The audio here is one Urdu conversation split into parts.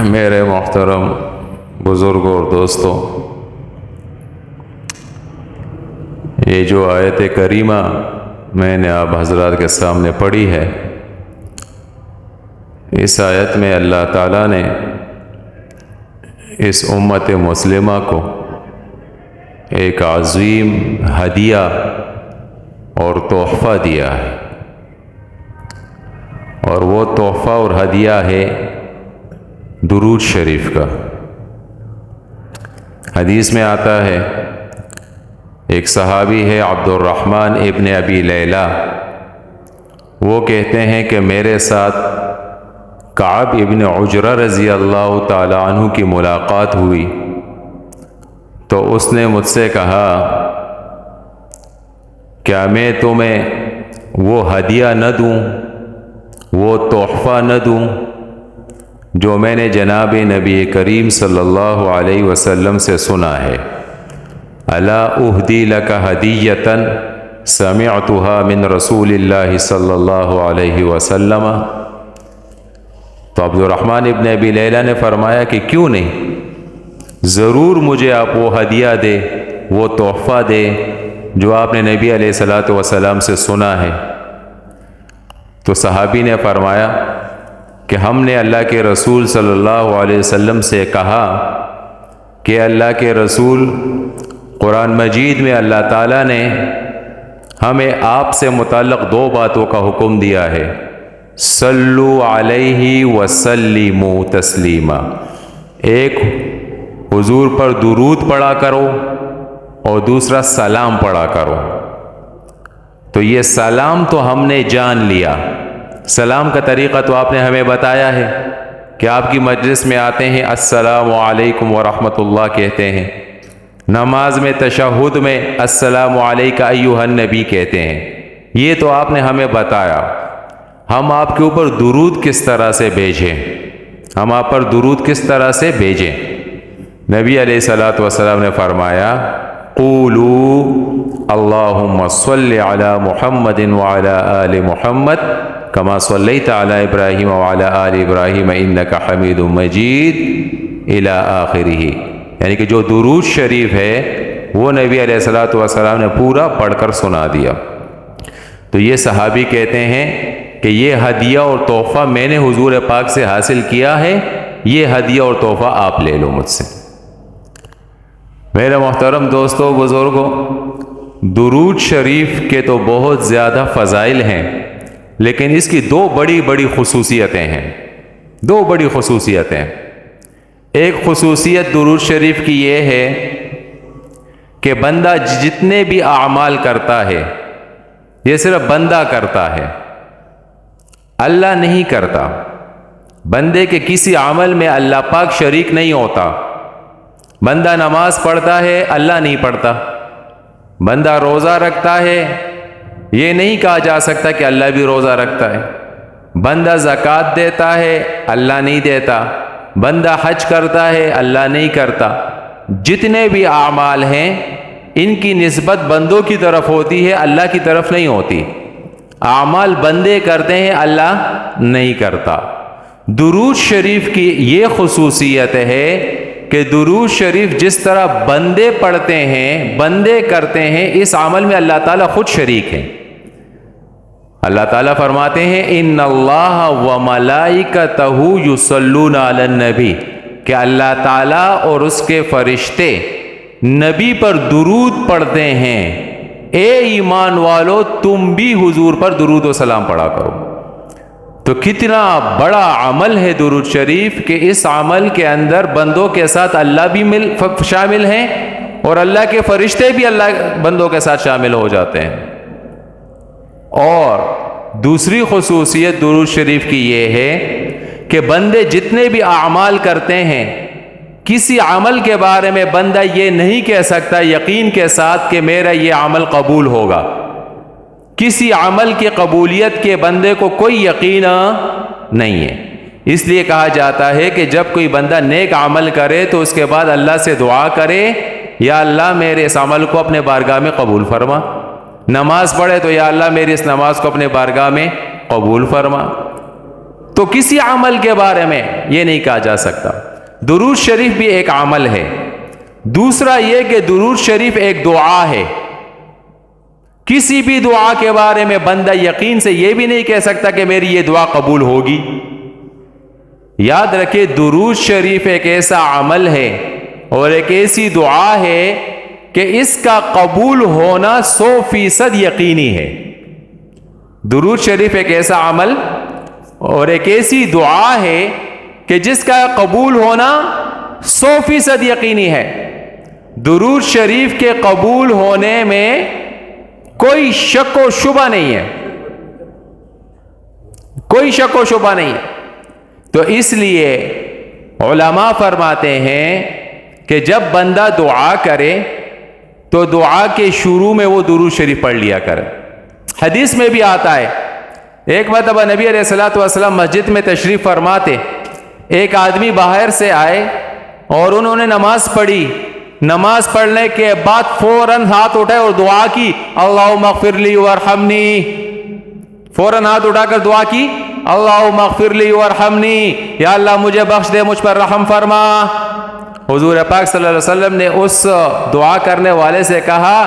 میرے محترم بزرگوں اور دوستوں، یہ جو آیت کریمہ میں نے آپ حضرات کے سامنے پڑھی ہے، اس آیت میں اللہ تعالیٰ نے اس امت مسلمہ کو ایک عظیم ہدیہ اور تحفہ دیا ہے، اور وہ تحفہ اور ہدیہ ہے درود شریف کا۔ حدیث میں آتا ہے، ایک صحابی ہے عبد الرحمن ابن ابی لیلہ، وہ کہتے ہیں کہ میرے ساتھ کعب ابن عجرہ رضی اللہ تعالی عنہ کی ملاقات ہوئی، تو اس نے مجھ سے کہا، کیا میں تمہیں وہ ہدیہ نہ دوں، وہ تحفہ نہ دوں جو میں نے جناب نبی کریم صلی اللہ علیہ وسلم سے سنا ہے؟ الا اہدی لک ہدیۃ سمعتها من رسول اللہ صلی اللہ علیہ وسلم۔ تو عبد الرحمن ابن ابی لیلہ نے فرمایا کہ کیوں نہیں، ضرور مجھے آپ وہ ہدیہ دے، وہ تحفہ دے جو آپ نے نبی علیہ الصلوۃ والسلام سے سنا ہے۔ تو صحابی نے فرمایا کہ ہم نے اللہ کے رسول صلی اللہ علیہ وسلم سے کہا کہ اللہ کے رسول، قرآن مجید میں اللہ تعالیٰ نے ہمیں آپ سے متعلق دو باتوں کا حکم دیا ہے، صلو علیہ وسلموا تسلیما، ایک حضور پر درود پڑھا کرو اور دوسرا سلام پڑھا کرو۔ تو یہ سلام تو ہم نے جان لیا، سلام کا طریقہ تو آپ نے ہمیں بتایا ہے کہ آپ کی مجلس میں آتے ہیں السلام علیکم ورحمۃ اللہ کہتے ہیں، نماز میں تشہد میں السلام علیکہ ایھا النبی کہتے ہیں، یہ تو آپ نے ہمیں بتایا۔ ہم آپ کے اوپر درود کس طرح سے بھیجیں، ہم آپ پر درود کس طرح سے بھیجیں؟ نبی علیہ الصلوۃ والسلام نے فرمایا، قولوا اللہم صل علی محمد وعلی آل محمد کما صلیت علی ابراہیم وعلی آل ابراہیم انک حمید مجید الی آخرہ۔ یعنی کہ جو درود شریف ہے وہ نبی علیہ الصلوۃ والسلام نے پورا پڑھ کر سنا دیا۔ تو یہ صحابی کہتے ہیں کہ یہ ہدیہ اور تحفہ میں نے حضور پاک سے حاصل کیا ہے، یہ ہدیہ اور تحفہ آپ لے لو مجھ سے۔ میرے محترم دوستوں، بزرگوں، درود شریف کے تو بہت زیادہ فضائل ہیں، لیکن اس کی دو بڑی بڑی خصوصیتیں ہیں، دو بڑی خصوصیتیں۔ ایک خصوصیت درود شریف کی یہ ہے کہ بندہ جتنے بھی اعمال کرتا ہے، یہ صرف بندہ کرتا ہے، اللہ نہیں کرتا۔ بندے کے کسی عمل میں اللہ پاک شریک نہیں ہوتا۔ بندہ نماز پڑھتا ہے، اللہ نہیں پڑھتا۔ بندہ روزہ رکھتا ہے، یہ نہیں کہا جا سکتا کہ اللہ بھی روزہ رکھتا ہے۔ بندہ زکوٰۃ دیتا ہے، اللہ نہیں دیتا۔ بندہ حج کرتا ہے، اللہ نہیں کرتا۔ جتنے بھی اعمال ہیں ان کی نسبت بندوں کی طرف ہوتی ہے، اللہ کی طرف نہیں ہوتی۔ اعمال بندے کرتے ہیں، اللہ نہیں کرتا۔ درود شریف کی یہ خصوصیت ہے کہ درود شریف جس طرح بندے پڑھتے ہیں، بندے کرتے ہیں، اس عمل میں اللہ تعالیٰ خود شریک ہے۔ اللہ تعالیٰ فرماتے ہیں ان اللہ وملائکتہ یصلون علی النبی، کہ اللہ تعالیٰ اور اس کے فرشتے نبی پر درود پڑھتے ہیں۔ اے ایمان والو، تم بھی حضور پر درود و سلام پڑھا کرو۔ تو کتنا بڑا عمل ہے درود شریف کہ اس عمل کے اندر بندوں کے ساتھ اللہ بھی شامل ہیں اور اللہ کے فرشتے بھی اللہ بندوں کے ساتھ شامل ہو جاتے ہیں۔ اور دوسری خصوصیت درود شریف کی یہ ہے کہ بندے جتنے بھی اعمال کرتے ہیں، کسی عمل کے بارے میں بندہ یہ نہیں کہہ سکتا یقین کے ساتھ کہ میرا یہ عمل قبول ہوگا۔ کسی عمل کی قبولیت کے بندے کو کوئی یقین نہیں ہے۔ اس لیے کہا جاتا ہے کہ جب کوئی بندہ نیک عمل کرے تو اس کے بعد اللہ سے دعا کرے، یا اللہ میرے اس عمل کو اپنے بارگاہ میں قبول فرما۔ نماز پڑھے تو یا اللہ میری اس نماز کو اپنے بارگاہ میں قبول فرما۔ تو کسی عمل کے بارے میں یہ نہیں کہا جا سکتا۔ درود شریف بھی ایک عمل ہے۔ دوسرا یہ کہ درود شریف ایک دعا ہے۔ کسی بھی دعا کے بارے میں بندہ یقین سے یہ بھی نہیں کہہ سکتا کہ میری یہ دعا قبول ہوگی۔ یاد رکھے درود شریف ایک ایسا عمل ہے اور ایک ایسی دعا ہے کہ اس کا قبول ہونا 100% یقینی ہے۔ درود شریف ایک ایسا عمل اور ایک ایسی دعا ہے کہ جس کا قبول ہونا 100% یقینی ہے۔ درود شریف کے قبول ہونے میں کوئی شک و شبہ نہیں ہے، کوئی شک و شبہ نہیں ہے۔ تو اس لیے علماء فرماتے ہیں کہ جب بندہ دعا کرے تو دعا کے شروع میں وہ درود شریف پڑھ لیا کرے۔ حدیث میں بھی آتا ہے، ایک مرتبہ نبی علیہ الصلوۃ والسلام مسجد میں تشریف فرماتے، ایک آدمی باہر سے آئے اور انہوں نے نماز پڑھی۔ نماز پڑھنے کے بعد فوراً ہاتھ اٹھائے اور دعا کی، اللہم اغفر لی وارحمنی۔ فوراً ہاتھ اٹھا کر دعا کی، اللہم اغفر لی وارحمنی، یا اللہ مجھے بخش دے، مجھ پر رحم فرما۔ حضور پاک صلی اللہ علیہ وسلم نے اس دعا کرنے والے سے کہا،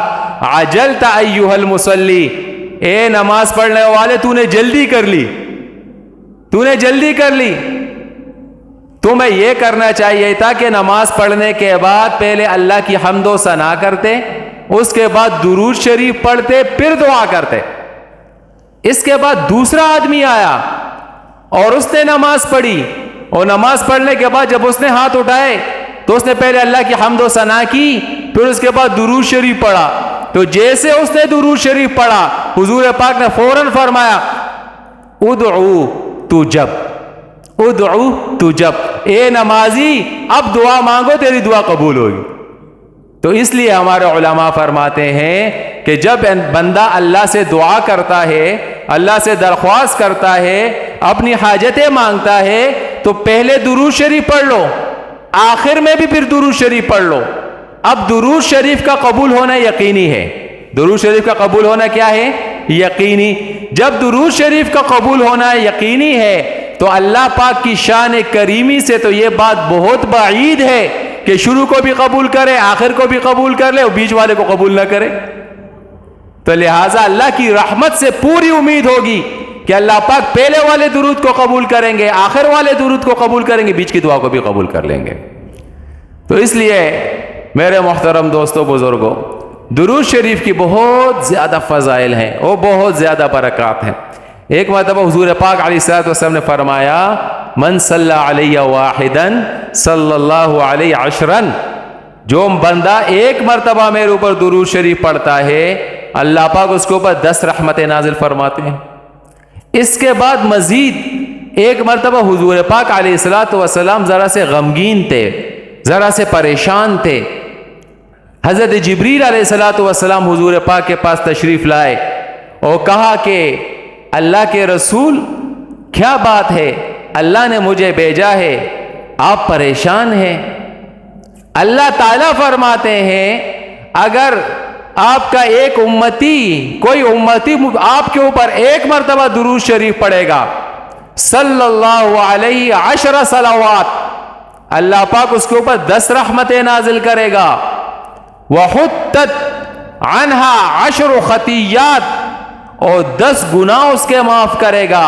عجلت ایھا المصلی، اے نماز پڑھنے والے تو نے جلدی کر لی، تو نے جلدی کر لی۔ تمہیں یہ کرنا چاہیے تھا کہ نماز پڑھنے کے بعد پہلے اللہ کی حمد و ثنا کرتے، اس کے بعد درود شریف پڑھتے، پھر دعا کرتے۔ اس کے بعد دوسرا آدمی آیا اور اس نے نماز پڑھی، اور نماز پڑھنے کے بعد جب اس نے ہاتھ اٹھائے تو اس نے پہلے اللہ کی حمد و ثنا کی، پھر اس کے بعد درود شریف پڑھا۔ تو جیسے اس نے درود شریف پڑھا، حضور پاک نے فوراً فرمایا، ادعو تجب، ادعو تجب، اے نمازی اب دعا مانگو تیری دعا قبول ہوگی۔ تو اس لیے ہمارے علماء فرماتے ہیں کہ جب بندہ اللہ سے دعا کرتا ہے، اللہ سے درخواست کرتا ہے، اپنی حاجتیں مانگتا ہے، تو پہلے درود شریف پڑھ لو، آخر میں بھی پھر درود شریف پڑھ لو۔ اب درود شریف کا قبول ہونا یقینی ہے۔ درود شریف کا قبول ہونا کیا ہے؟ یقینی۔ جب درود شریف کا قبول ہونا یقینی ہے تو اللہ پاک کی شان کریمی سے تو یہ بات بہت بعید ہے کہ شروع کو بھی قبول کرے، آخر کو بھی قبول کر لے اور بیچ والے کو قبول نہ کرے۔ تو لہٰذا اللہ کی رحمت سے پوری امید ہوگی کہ اللہ پاک پہلے والے درود کو قبول کریں گے، آخر والے درود کو قبول کریں گے، بیچ کی دعا کو بھی قبول کر لیں گے۔ تو اس لیے میرے محترم دوستو، بزرگوں، درود شریف کی بہت زیادہ فضائل ہیں اور بہت زیادہ برکات ہیں۔ ایک مرتبہ حضور پاک علیہ الصلوۃ والسلام نے فرمایا، من صلی علیہ واحدا صلی اللہ علیہ عشرا، جو بندہ ایک مرتبہ میرے اوپر درود شریف پڑھتا ہے، اللہ پاک اس کے اوپر 10 رحمتیں نازل فرماتے ہیں۔ اس کے بعد مزید ایک مرتبہ حضور پاک علیہ الصلوۃ والسلام ذرا سے غمگین تھے، ذرا سے پریشان تھے۔ حضرت جبریل علیہ الصلوۃ والسلام حضور پاک کے پاس تشریف لائے اور کہا کہ اللہ کے رسول، کیا بات ہے؟ اللہ نے مجھے بھیجا ہے، آپ پریشان ہیں۔ اللہ تعالیٰ فرماتے ہیں، اگر آپ کا ایک امتی، کوئی امتی آپ کے اوپر ایک مرتبہ درود شریف پڑھے گا، صلی اللہ علیہ 10 صلوات، اللہ پاک اس کے اوپر 10 رحمتیں نازل کرے گا۔ وَحُطَّتْ عَنْهَا 10 خطیات، اور 10 گناہ اس کے معاف کرے گا۔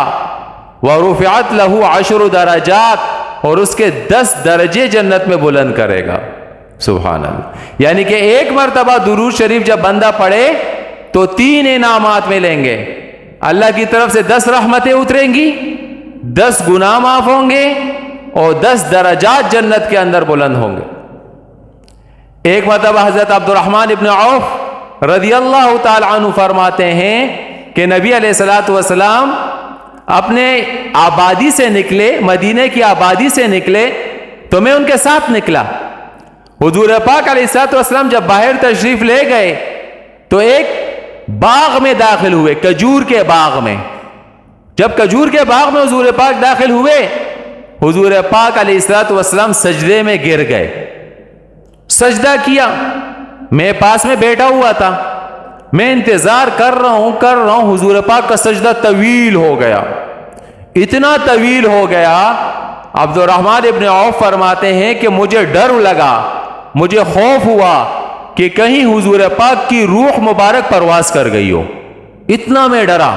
وَرُفِعَتْ لَهُ 10 درجات، اور اس کے 10 درجے جنت میں بلند کرے گا۔ سبحان اللہ۔ یعنی کہ ایک مرتبہ درود شریف جب بندہ پڑھے تو 3 انعامات ملیں گے۔ اللہ کی طرف سے 10 رحمتیں اتریں گی، 10 گناہ معاف ہوں گے، اور 10 درجات جنت کے اندر بلند ہوں گے۔ ایک مرتبہ حضرت عبد الرحمن ابن عوف رضی اللہ تعالی عنہ فرماتے ہیں کہ نبی علیہ الصلوۃ والسلام اپنے آبادی سے نکلے، مدینے کی آبادی سے نکلے تو میں ان کے ساتھ نکلا۔ حضور پاک علیہ الصلوۃ والسلام جب باہر تشریف لے گئے تو ایک باغ میں داخل ہوئے، کھجور کے باغ میں۔ جب کھجور کے باغ میں حضور پاک داخل ہوئے، حضور پاک علیہ الصلوۃ والسلام سجدے میں گر گئے، سجدہ کیا۔ میں پاس میں بیٹھا ہوا تھا، میں انتظار کر رہا ہوں حضور پاک کا سجدہ طویل ہو گیا، اتنا طویل ہو گیا. عبد الرحمن ابن عوف فرماتے ہیں کہ مجھے ڈر لگا, مجھے خوف ہوا کہ کہیں حضور پاک کی روح مبارک پرواز کر گئی ہو, اتنا میں ڈرا.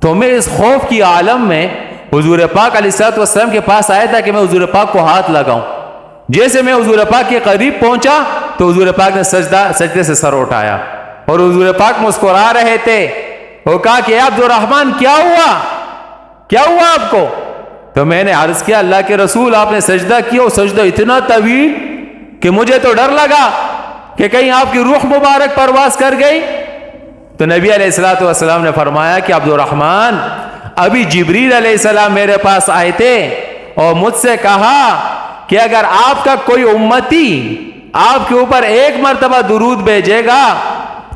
تو میں اس خوف کی عالم میں حضور پاک علیہ الصلوۃ والسلام کے پاس آیا تھا کہ میں حضور پاک کو ہاتھ لگاؤں. جیسے میں حضور پاک کے قریب پہنچا تو حضور پاک نے سجدے سے سر اٹھایا اور حضور پاک مسکرا رہے تھے. وہ کہا کہ عبد الرحمن کیا ہوا, کیا ہوا آپ کو؟ تو میں نے عرض کیا اللہ کے رسول آپ نے سجدہ کیا, وہ سجدہ اتنا طویل کہ مجھے تو ڈر لگا کہ کہیں آپ کی روح مبارک پرواز کر گئی. تو نبی علیہ الصلوۃ والسلام نے فرمایا کہ عبد الرحمن ابھی جبریل علیہ السلام میرے پاس آئے تھے اور مجھ سے کہا کہ اگر آپ کا کوئی امتی آپ کے اوپر ایک مرتبہ درود بھیجے گا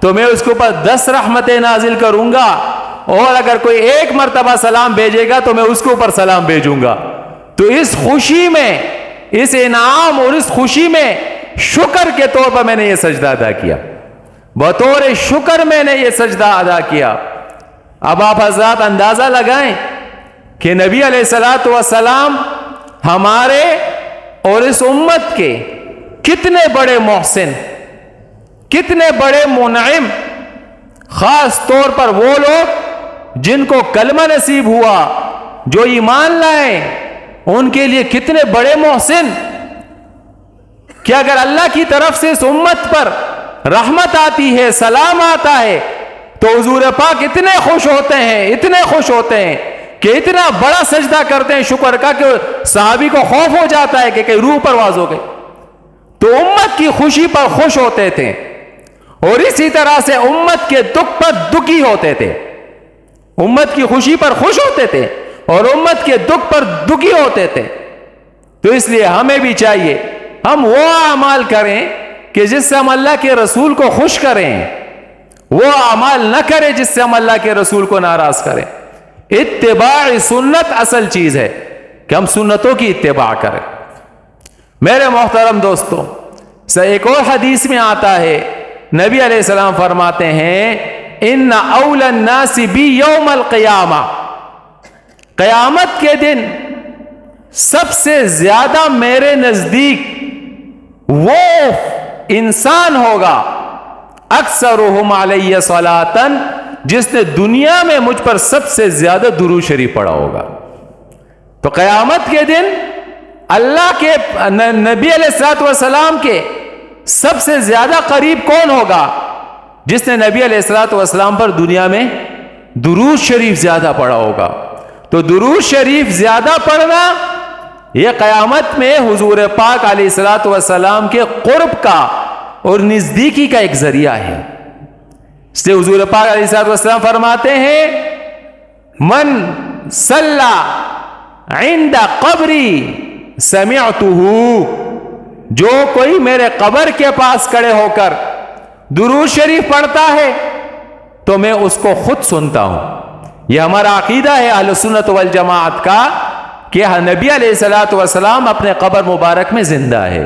تو میں اس کے اوپر 10 رحمتیں نازل کروں گا, اور اگر کوئی ایک مرتبہ سلام بھیجے گا تو میں اس کے اوپر سلام بھیجوں گا. تو اس خوشی میں, اس انعام اور اس خوشی میں شکر کے طور پر میں نے یہ سجدہ ادا کیا, بطور شکر میں نے یہ سجدہ ادا کیا. اب آپ حضرات اندازہ لگائیں کہ نبی علیہ الصلوۃ والسلام ہمارے اور اس امت کے کتنے بڑے محسن, کتنے بڑے منعم, خاص طور پر وہ لوگ جن کو کلمہ نصیب ہوا, جو ایمان لائے, ان کے لیے کتنے بڑے محسن. کہ اگر اللہ کی طرف سے اس امت پر رحمت آتی ہے, سلام آتا ہے, تو حضور پاک اتنے خوش ہوتے ہیں, اتنے خوش ہوتے ہیں کہ اتنا بڑا سجدہ کرتے ہیں شکر کا کہ صحابی کو خوف ہو جاتا ہے کہ کہیں روح پرواز ہو گئی. تو امت کی خوشی پر خوش ہوتے تھے اور اسی طرح سے امت کے دکھ پر دکھی ہوتے تھے. امت کی خوشی پر خوش ہوتے تھے اور امت کے دکھ پر دکھی ہوتے تھے. تو اس لیے ہمیں بھی چاہیے ہم وہ اعمال کریں کہ جس سے ہم اللہ کے رسول کو خوش کریں, وہ اعمال نہ کریں جس سے ہم اللہ کے رسول کو ناراض کریں. اتباع سنت اصل چیز ہے کہ ہم سنتوں کی اتباع کریں. میرے محترم دوستوں, ایک اور حدیث میں آتا ہے, نبی علیہ السلام فرماتے ہیں ان اول الناس بی یوم القیامہ, قیامت کے دن سب سے زیادہ میرے نزدیک وہ انسان ہوگا اکثرہم علیہ صلاۃً, جس نے دنیا میں مجھ پر سب سے زیادہ درود شریف پڑھا ہوگا. تو قیامت کے دن اللہ کے نبی علیہ الصلوۃ والسلام کے سب سے زیادہ قریب کون ہوگا؟ جس نے نبی علیہ الصلوۃ والسلام پر دنیا میں درود شریف زیادہ پڑھا ہوگا. تو درود شریف زیادہ پڑھنا یہ قیامت میں حضور پاک علیہ الصلوۃ والسلام کے قرب کا اور نزدیکی کا ایک ذریعہ ہے. اس لیے حضور پاک علیہ الصلوۃ والسلام فرماتے ہیں من صلی عند قبری سمعتہ, جو کوئی میرے قبر کے پاس کھڑے ہو کر درود شریف پڑھتا ہے تو میں اس کو خود سنتا ہوں. یہ ہمارا عقیدہ ہے اہل سنت والجماعت کا کہ نبی علیہ الصلوۃ والسلام اپنے قبر مبارک میں زندہ ہے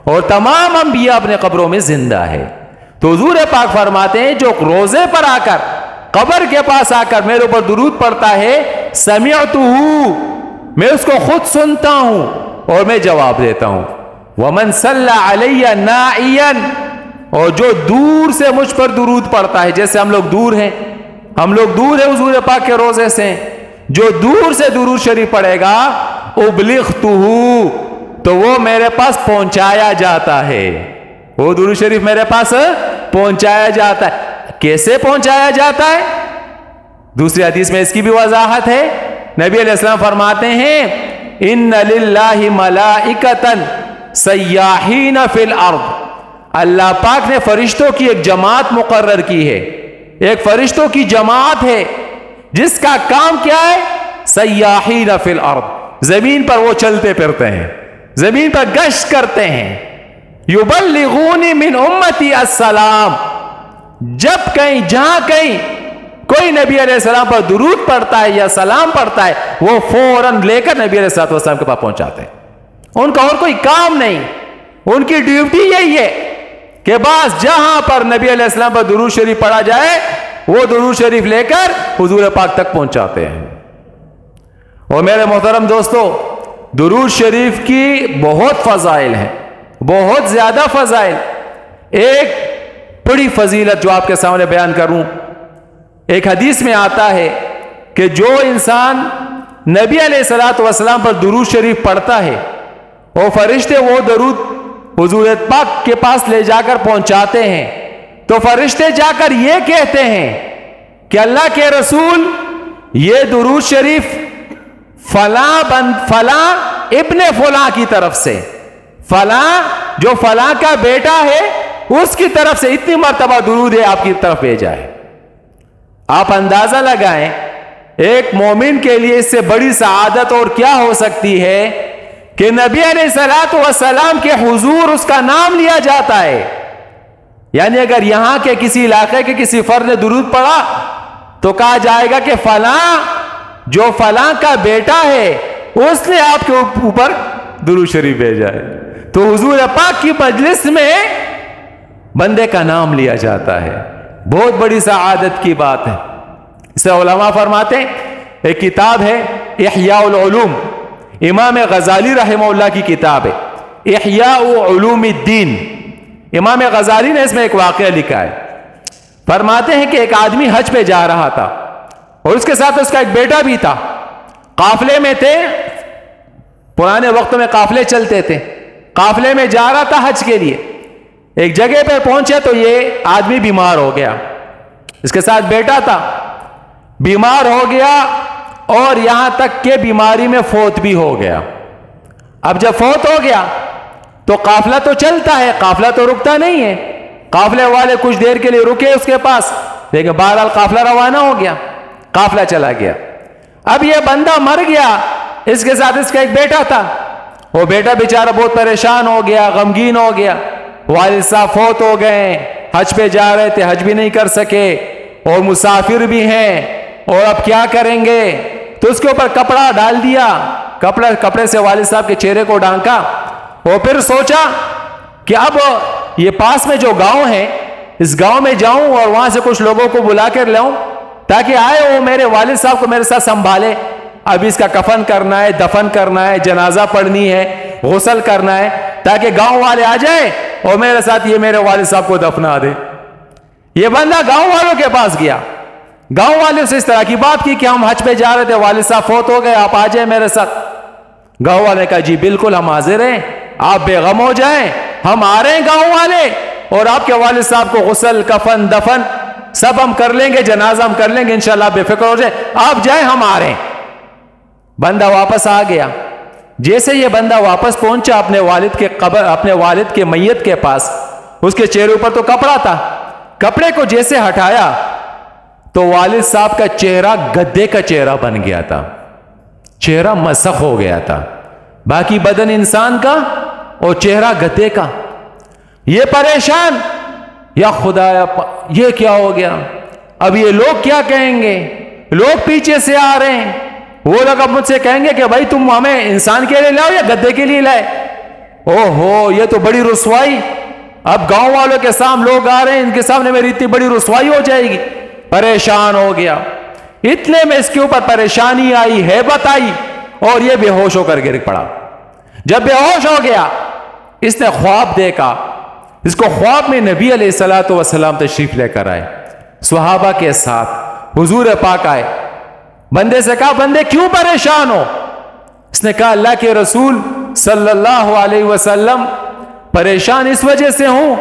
اور تمام انبیاء اپنے قبروں میں زندہ ہے. تو حضور پاک فرماتے ہیں جو روزے پر آ کر, قبر کے پاس آ کر میرے اوپر درود پڑھتا ہے, سمعتہ, میں اس کو خود سنتا ہوں اور میں جواب دیتا ہوں. ومن صلی علی نائیا, اور جو دور سے مجھ پر درود پڑھتا ہے, جیسے ہم لوگ دور ہیں, ہم لوگ دور ہیں حضور پاک کے روزے سے, جو دور سے درود شریف پڑھے گا ابلغتہ, تو وہ میرے پاس پہنچایا جاتا ہے. وہ درود شریف میرے پاس پہنچایا جاتا ہے. کیسے پہنچایا جاتا ہے؟ دوسری حدیث میں اس کی بھی وضاحت ہے. نبی علیہ السلام فرماتے ہیں ان للہ ملائکۃ سیاحین فی الارض, اللہ پاک نے فرشتوں کی ایک جماعت مقرر کی ہے, ایک فرشتوں کی جماعت ہے جس کا کام کیا ہے؟ سیاحین فی الارض, زمین پر وہ چلتے پھرتے ہیں, زمین پر گشت کرتے ہیں. یبلغون من امتی السلام, جب کہیں جہاں کہیں کوئی نبی علیہ السلام پر درود پڑھتا ہے یا سلام پڑھتا ہے, وہ فوراً لے کر نبی علیہ السلام کے پاس پہنچاتے ہیں. ان کا اور کوئی کام نہیں, ان کی ڈیوٹی یہی ہے کہ بس جہاں پر نبی علیہ السلام پر درود شریف پڑھا جائے وہ درود شریف لے کر حضور پاک تک پہنچاتے ہیں. اور میرے محترم دوستو، درود شریف کی بہت فضائل ہیں، بہت زیادہ فضائل۔ ایک بڑی فضیلت جو آپ کے سامنے بیان کروں، ایک حدیث میں آتا ہے کہ جو انسان نبی علیہ الصلوۃ والسلام پر درود شریف پڑھتا ہے، وہ فرشتے وہ درود حضور پاک کے پاس لے جا کر پہنچاتے ہیں، تو فرشتے جا کر یہ کہتے ہیں کہ اللہ کے رسول، یہ درود شریف فلاں ابن فلاں کی طرف سے، فلاں جو فلاں کا بیٹا ہے اس کی طرف سے اتنی مرتبہ درود ہے آپ کی طرف بھیجا ہے۔ آپ اندازہ لگائیں ایک مومن کے لیے اس سے بڑی سعادت اور کیا ہو سکتی ہے کہ نبی علیہ الصلوۃ والسلام کے حضور اس کا نام لیا جاتا ہے۔ یعنی اگر یہاں کے کسی علاقے کے کسی فرد نے درود پڑھا تو کہا جائے گا کہ فلاں جو فلاں کا بیٹا ہے اس نے آپ کے اوپر درود شریف بھیجا ہے۔ تو حضور پاک کی مجلس میں بندے کا نام لیا جاتا ہے، بہت بڑی سعادت کی بات ہے۔ اسے علماء فرماتے ہیں، ایک کتاب ہے احیاء العلوم، امام غزالی رحمہ اللہ کی کتاب ہے احیاء علوم الدین۔ امام غزالی نے اس میں ایک واقعہ لکھا ہے، فرماتے ہیں کہ ایک آدمی حج پہ جا رہا تھا اور اس کے ساتھ اس کا ایک بیٹا بھی تھا، قافلے میں تھے، پرانے وقتوں میں قافلے چلتے تھے، قافلے میں جا رہا تھا حج کے لیے، ایک جگہ پہ پہنچے تو یہ آدمی بیمار ہو گیا، اس کے ساتھ بیٹا تھا، بیمار ہو گیا اور یہاں تک کہ بیماری میں فوت بھی ہو گیا۔ اب جب فوت ہو گیا تو قافلہ تو چلتا ہے، قافلہ تو رکتا نہیں ہے، قافلے والے کچھ دیر کے لیے رکے اس کے پاس، لیکن بہرحال قافلہ روانہ ہو گیا، قافلہ چلا گیا۔ اب یہ بندہ مر گیا، اس کے ساتھ اس کا ایک بیٹا تھا، وہ بیٹا بیچارہ بہت پریشان ہو گیا، غمگین ہو گیا، والد صاحب فوت ہو گئے، حج پہ جا رہے تھے، حج بھی نہیں کر سکے اور مسافر بھی ہیں، اور اب کیا کریں گے؟ تو اس کے اوپر کپڑا ڈال دیا، کپڑے سے والد صاحب کے چہرے کو ڈھانکا، اور پھر سوچا کہ اب یہ پاس میں جو گاؤں ہے اس گاؤں میں جاؤں اور وہاں سے کچھ لوگوں کو بلا کر لاؤں تاکہ آئے وہ میرے والد صاحب کو میرے ساتھ سنبھالے، اب اس کا کفن کرنا ہے، دفن کرنا ہے، جنازہ پڑھنی ہے، غسل کرنا ہے، تاکہ گاؤں والے آ جائیں اور میرے ساتھ یہ میرے والد صاحب کو دفنا دے۔ یہ بندہ گاؤں والوں کے پاس گیا، گاؤں والے سے اس طرح کی بات کی کہ ہم حج پہ جا رہے تھے، والد صاحب فوت ہو گئے، آپ آ جائیں میرے ساتھ۔ گاؤں والے نے کہا جی بالکل ہم حاضر ہیں، آپ بے غم ہو جائیں، ہم آ رہے ہیں گاؤں والے، اور آپ کے والد صاحب کو غسل، کفن، دفن سب ہم کر لیں گے، جنازہ ہم کر لیں گے، انشاءاللہ بے فکر ہو جائیں، آپ جائیں ہم آ رہے ہیں۔ بندہ واپس آ گیا، جیسے یہ بندہ واپس پہنچا اپنے والد کے قبر، اپنے والد کے میت کے پاس، اس کے چہرے اوپر تو کپڑا تھا، کپڑے کو جیسے ہٹایا تو والد صاحب کا چہرہ گدے کا چہرہ بن گیا تھا، چہرہ مسخ ہو گیا تھا، باقی بدن انسان کا اور چہرہ گدے کا۔ یہ پریشان، یا خدایا یہ کیا ہو گیا، اب یہ لوگ کیا کہیں گے، لوگ پیچھے سے آ رہے ہیں، وہ لوگ اب مجھ سے کہیں گے کہ بھائی تم ہمیں انسان کے لیے لاؤ یا گدے کے لیے لائے، او ہو یہ تو بڑی رسوائی، اب گاؤں والوں کے سامنے لوگ آ رہے ہیں، ان کے سامنے میری اتنی بڑی رسوائی ہو جائے گی۔ پریشان ہو گیا، اتنے میں اس کے اوپر پریشانی آئی، ہیبت آئی، اور یہ بے ہوش ہو کر گر پڑا۔ جب بے ہوش ہو گیا اس نے خواب دیکھا، اس کو خواب میں نبی علیہ الصلوۃ والسلام تشریف لے کر آئے، صحابہ کے ساتھ حضور پاک آئے، بندے سے کہا بندے کیوں پریشان ہو؟ اس نے کہا اللہ کے رسول صلی اللہ علیہ وسلم پریشان اس وجہ سے ہوں،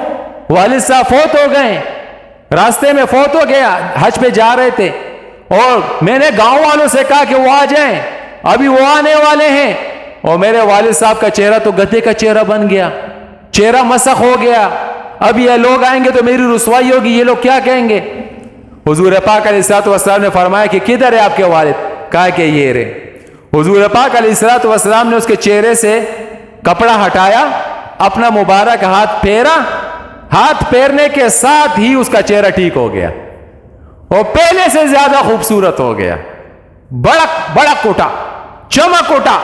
والد صاحب فوت ہو گئے، راستے میں فوت ہو گیا، حج پہ جا رہے تھے، اور میں نے گاؤں والوں سے کہا کہ وہ آ جائیں، ابھی وہ آنے والے ہیں، اور میرے والد صاحب کا چہرہ تو گدھے کا چہرہ بن گیا، چہرہ مسخ ہو گیا، اب یہ لوگ آئیں گے تو میری رسوائی ہوگی، یہ لوگ کیا کہیں گے؟ حضور پاک علیہ الصلوۃ والسلام نے فرمایا کہ کدھر ہے آپ کے والد؟ کہا کہ یہ رہے۔ حضور پاک علیہ الصلوۃ والسلام نے اس کے چہرے سے کپڑا ہٹایا، اپنا مبارک ہاتھ پھیرا، ہاتھ پھیرنے کے ساتھ ہی اس کا چہرہ ٹھیک ہو گیا اور پہلے سے زیادہ خوبصورت ہو گیا، بڑک اٹھا، چمک اٹھا۔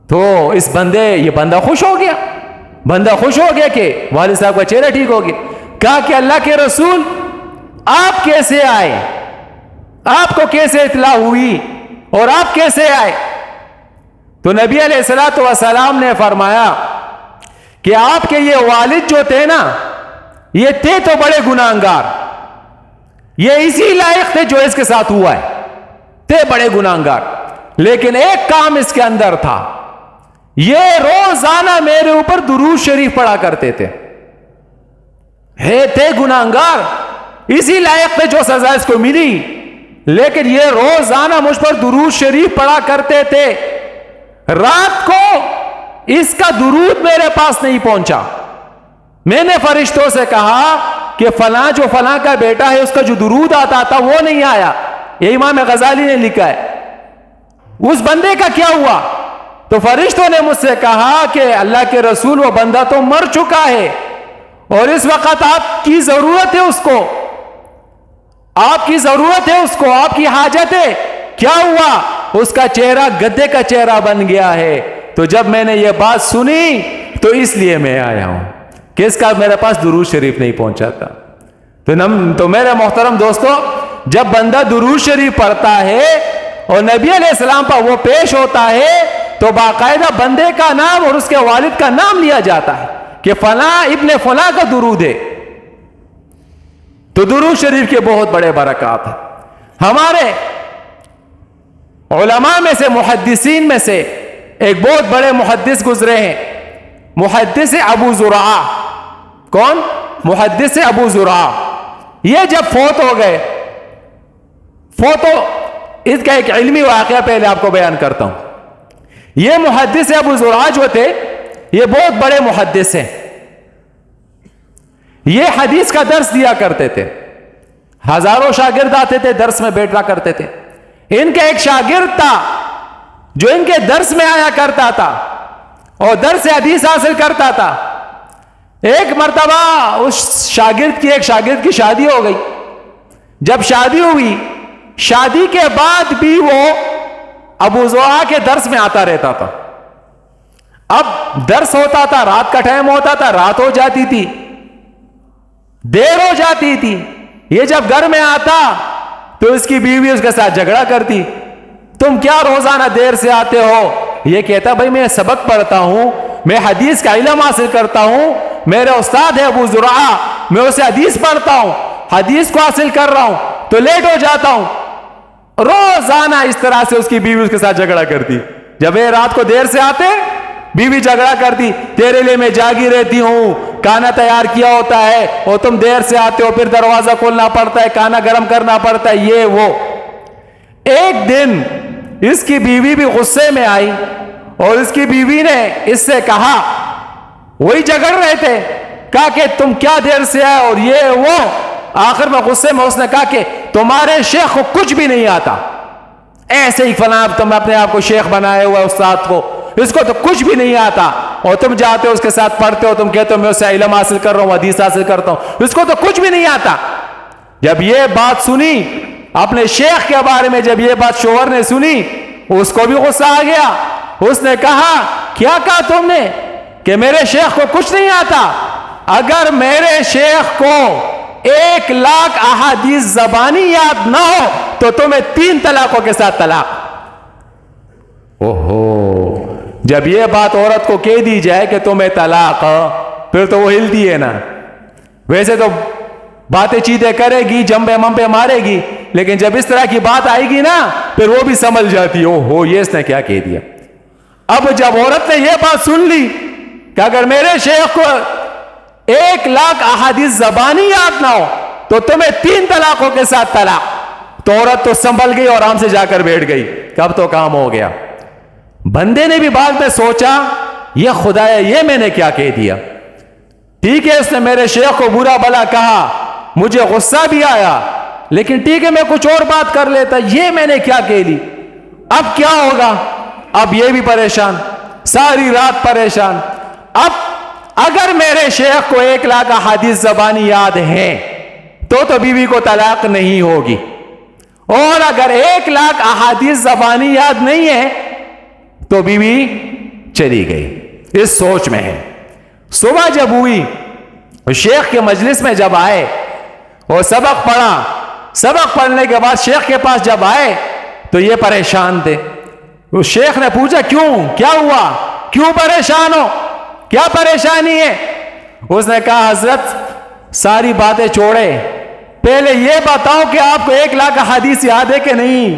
تو اس یہ بندہ خوش ہو گیا، بندہ خوش ہو گیا کہ والد صاحب کا چہرہ ٹھیک ہو گیا۔ کہا کہ اللہ کے رسول آپ کیسے آئے، آپ کو کیسے اطلاع ہوئی؟ اور آپ کیسے آئے؟ تو نبی علیہ الصلوۃ والسلام نے فرمایا کہ آپ کے یہ والد جو تھے نا، یہ تھے تو بڑے گناہگار، یہ اسی لائق تھے جو اس کے ساتھ ہوا ہے، تھے بڑے گناہگار، لیکن ایک کام اس کے اندر تھا، یہ روزانہ میرے اوپر درود شریف پڑھا کرتے تھے، تھے گناہگار، اسی لائق تھے جو سزا اس کو ملی، لیکن یہ روزانہ مجھ پر درود شریف پڑھا کرتے تھے۔ رات کو اس کا درود میرے پاس نہیں پہنچا، میں نے فرشتوں سے کہا کہ فلاں جو فلاں کا بیٹا ہے اس کا جو درود آتا تھا وہ نہیں آیا، یہ امام غزالی نے لکھا ہے، اس بندے کا کیا ہوا؟ تو فرشتوں نے مجھ سے کہا کہ اللہ کے رسول وہ بندہ تو مر چکا ہے اور اس وقت آپ کی ضرورت ہے اس کو، آپ کی ضرورت ہے اس کو، آپ کی حاجت ہے۔ کیا ہوا؟ اس کا چہرہ گدھے کا چہرہ بن گیا ہے۔ تو جب میں نے یہ بات سنی تو اس لیے میں آیا ہوں کہ اس کا میرے پاس درود شریف نہیں پہنچا تھا۔ تو میرے محترم دوستو، جب بندہ درود شریف پڑھتا ہے اور نبی علیہ السلام پر وہ پیش ہوتا ہے تو باقاعدہ بندے کا نام اور اس کے والد کا نام لیا جاتا ہے کہ فلاں ابن فلاں کا درود ہے۔ تو درود شریف کے بہت بڑے برکات ہیں۔ ہمارے علماء میں سے، محدثین میں سے ایک بہت بڑے محدث گزرے ہیں، محدث ابو زرعہ۔ کون؟ محدث ابو زرعہ۔ یہ جب فوت ہو گئے، اس کا ایک علمی واقعہ پہلے آپ کو بیان کرتا ہوں۔ یہ محدث ابو زرعہ جو تھے، یہ بہت بڑے محدث ہیں، یہ حدیث کا درس دیا کرتے تھے، ہزاروں شاگرد آتے تھے، درس میں بیٹھا کرتے تھے۔ ان کا ایک شاگرد تھا جو ان کے درس میں آیا کرتا تھا اور درس حدیث حاصل کرتا تھا۔ ایک مرتبہ اس شاگرد کی شادی ہو گئی۔ جب شادی ہوئی، شادی کے بعد بھی وہ ابو زرعہ کے درس میں آتا رہتا تھا۔ اب درس ہوتا تھا، رات کا ٹائم ہوتا تھا، رات ہو جاتی تھی، دیر ہو جاتی تھی۔ یہ جب گھر میں آتا تو اس کی بیوی اس کے ساتھ جھگڑا کرتی، تم کیا روزانہ دیر سے آتے ہو؟ یہ کہتا بھائی میں سبق پڑھتا ہوں، میں حدیث کا علم حاصل کرتا ہوں، میرا استاد ہے ابو زرعہ، میں اسے حدیث پڑھتا ہوں، حدیث کو حاصل کر رہا ہوں تو لیٹ ہو جاتا ہوں۔ روزانہ اس طرح سے اس کی بیوی اس کے ساتھ جھگڑا کرتی۔ جب یہ رات کو دیر سے آتے، بیوی جھگڑا کرتی، تیرے لیے میں جاگی رہتی ہوں، کھانا تیار کیا ہوتا ہے اور تم دیر سے آتے ہو، پھر دروازہ کھولنا پڑتا ہے، کھانا گرم کرنا پڑتا ہے، یہ وہ۔ ایک دن اس کی بیوی بھی غصے میں آئی اور اس کی بیوی نے اس سے کہا، وہی جھگڑ رہے تھے، کہا کہ تم کیا دیر سے آئے اور یہ وہ۔ آخر میں غصے میں اس نے کہا کہ تمہارے شیخ کو کچھ بھی نہیں آتا، ایسے ہی فلاں تم اپنے آپ کو شیخ بنائے ہوا استاد کو، اس کو تو کچھ بھی نہیں آتا، اور تم جاتے ہو اس کے ساتھ پڑھتے ہو، تم کہتے ہو میں اس سے علم حاصل کر رہا ہوں، حدیث حاصل کرتا ہوں، اس کو تو کچھ بھی نہیں آتا۔ جب یہ بات سنی اپنے شیخ کے بارے میں، جب یہ بات شوہر نے سنی، اس کو بھی غصہ آ گیا۔ اس نے کہا کیا کہا تم نے کہ میرے شیخ کو کچھ نہیں آتا؟ اگر میرے شیخ کو 1,00,000 احادیث زبانی یاد نہ ہو تو تمہیں 3 طلاقوں کے ساتھ طلاق۔ اوہو، جب یہ بات عورت کو کہہ دی جائے کہ تمہیں طلاق، پھر تو وہ ہلتی ہے نا۔ ویسے تو باتیں چیتیں کرے گی، جمبے ممبے مارے گی، لیکن جب اس طرح کی بات آئے گی نا، پھر وہ بھی سنبھل جاتی ہے، اوہو یہ اس نے کیا کہہ دیا۔ اب جب عورت نے یہ بات سن لی کہ اگر میرے شیخ کو 1,00,000 احادیث زبانی یاد نہ ہو تو تمہیں 3 طلاقوں کے ساتھ طلاق، تو عورت تو سنبھل گئی اور آرام سے جا کر بیٹھ گئی کہ اب تو کام ہو گیا۔ بندے نے بھی بعد میں سوچا، یہ خدایا یہ میں نے کیا کہہ دیا؟ ٹھیک ہے اس نے میرے شیخ کو برا بھلا کہا، مجھے غصہ بھی آیا، لیکن ٹھیک ہے میں کچھ اور بات کر لیتا، یہ میں نے کیا کہہ لی؟ اب کیا ہوگا؟ اب یہ بھی پریشان، ساری رات پریشان۔ اب اگر میرے شیخ کو 1,00,000 احادیث زبانی یاد ہے تو بیوی کو طلاق نہیں ہوگی، اور اگر 1,00,000 احادیث زبانی یاد نہیں ہے تو بیوی چلی گئی۔ اس سوچ میں ہے۔ صبح جب ہوئی، شیخ کے مجلس میں جب آئے اور سبق پڑھا، سبق پڑھنے کے بعد شیخ کے پاس جب آئے تو تو یہ پریشان تھے. اس شیخ نے پوچھا کیوں, کیا ہوا, کیوں پریشان ہو, کیا پریشانی ہے؟ اس نے کہا حضرت ساری باتیں چھوڑے, پہلے یہ بتاؤ کہ آپ کو 1,00,000 حدیث یاد ہے کہ نہیں؟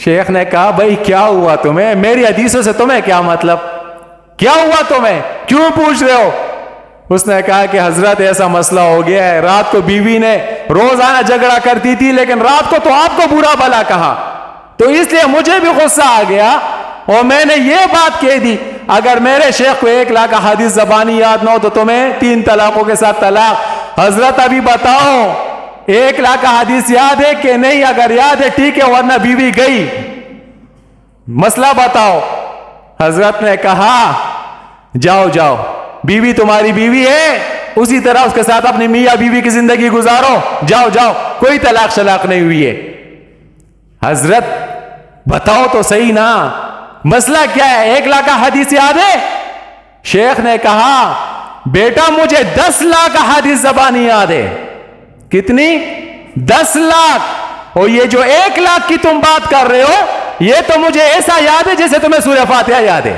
شیخ نے کہا بھائی کیا ہوا تمہیں, میری حدیثوں سے تمہیں کیا مطلب, کیا ہوا تمہیں, کیوں پوچھ رہے ہو؟ اس نے کہا کہ حضرت ایسا مسئلہ ہو گیا ہے, رات کو بیوی نے روزانہ جھگڑا کرتی تھی, لیکن رات کو تو آپ کو برا بھلا کہا, تو اس لیے مجھے بھی غصہ آ گیا اور میں نے یہ بات کہہ دی, اگر میرے شیخ کو 1,00,000 حدیث زبانی یاد نہ ہو تو تمہیں 3 طلاقوں کے ساتھ طلاق. حضرت ابھی بتاؤ 1,00,000 حدیث یاد ہے کہ نہیں؟ اگر یاد ہے ٹھیک ہے, ورنہ بیوی گئی, مسئلہ بتاؤ. حضرت نے کہا جاؤ جاؤ, بیوی تمہاری بیوی ہے, اسی طرح اس کے ساتھ اپنی میاں بیوی کی زندگی گزارو, جاؤ جاؤ, کوئی طلاق شلاق نہیں ہوئی ہے. حضرت بتاؤ تو صحیح نا, مسئلہ کیا ہے, 1,00,000 حدیث یاد ہے؟ شیخ نے کہا بیٹا مجھے 10,00,000 حدیث زبانی یاد ہے. کتنی؟ 10,00,000. اور یہ جو 1,00,000 کی تم بات کر رہے ہو, یہ تو مجھے ایسا یاد ہے جیسے تمہیں سورہ فاتحہ یاد ہے.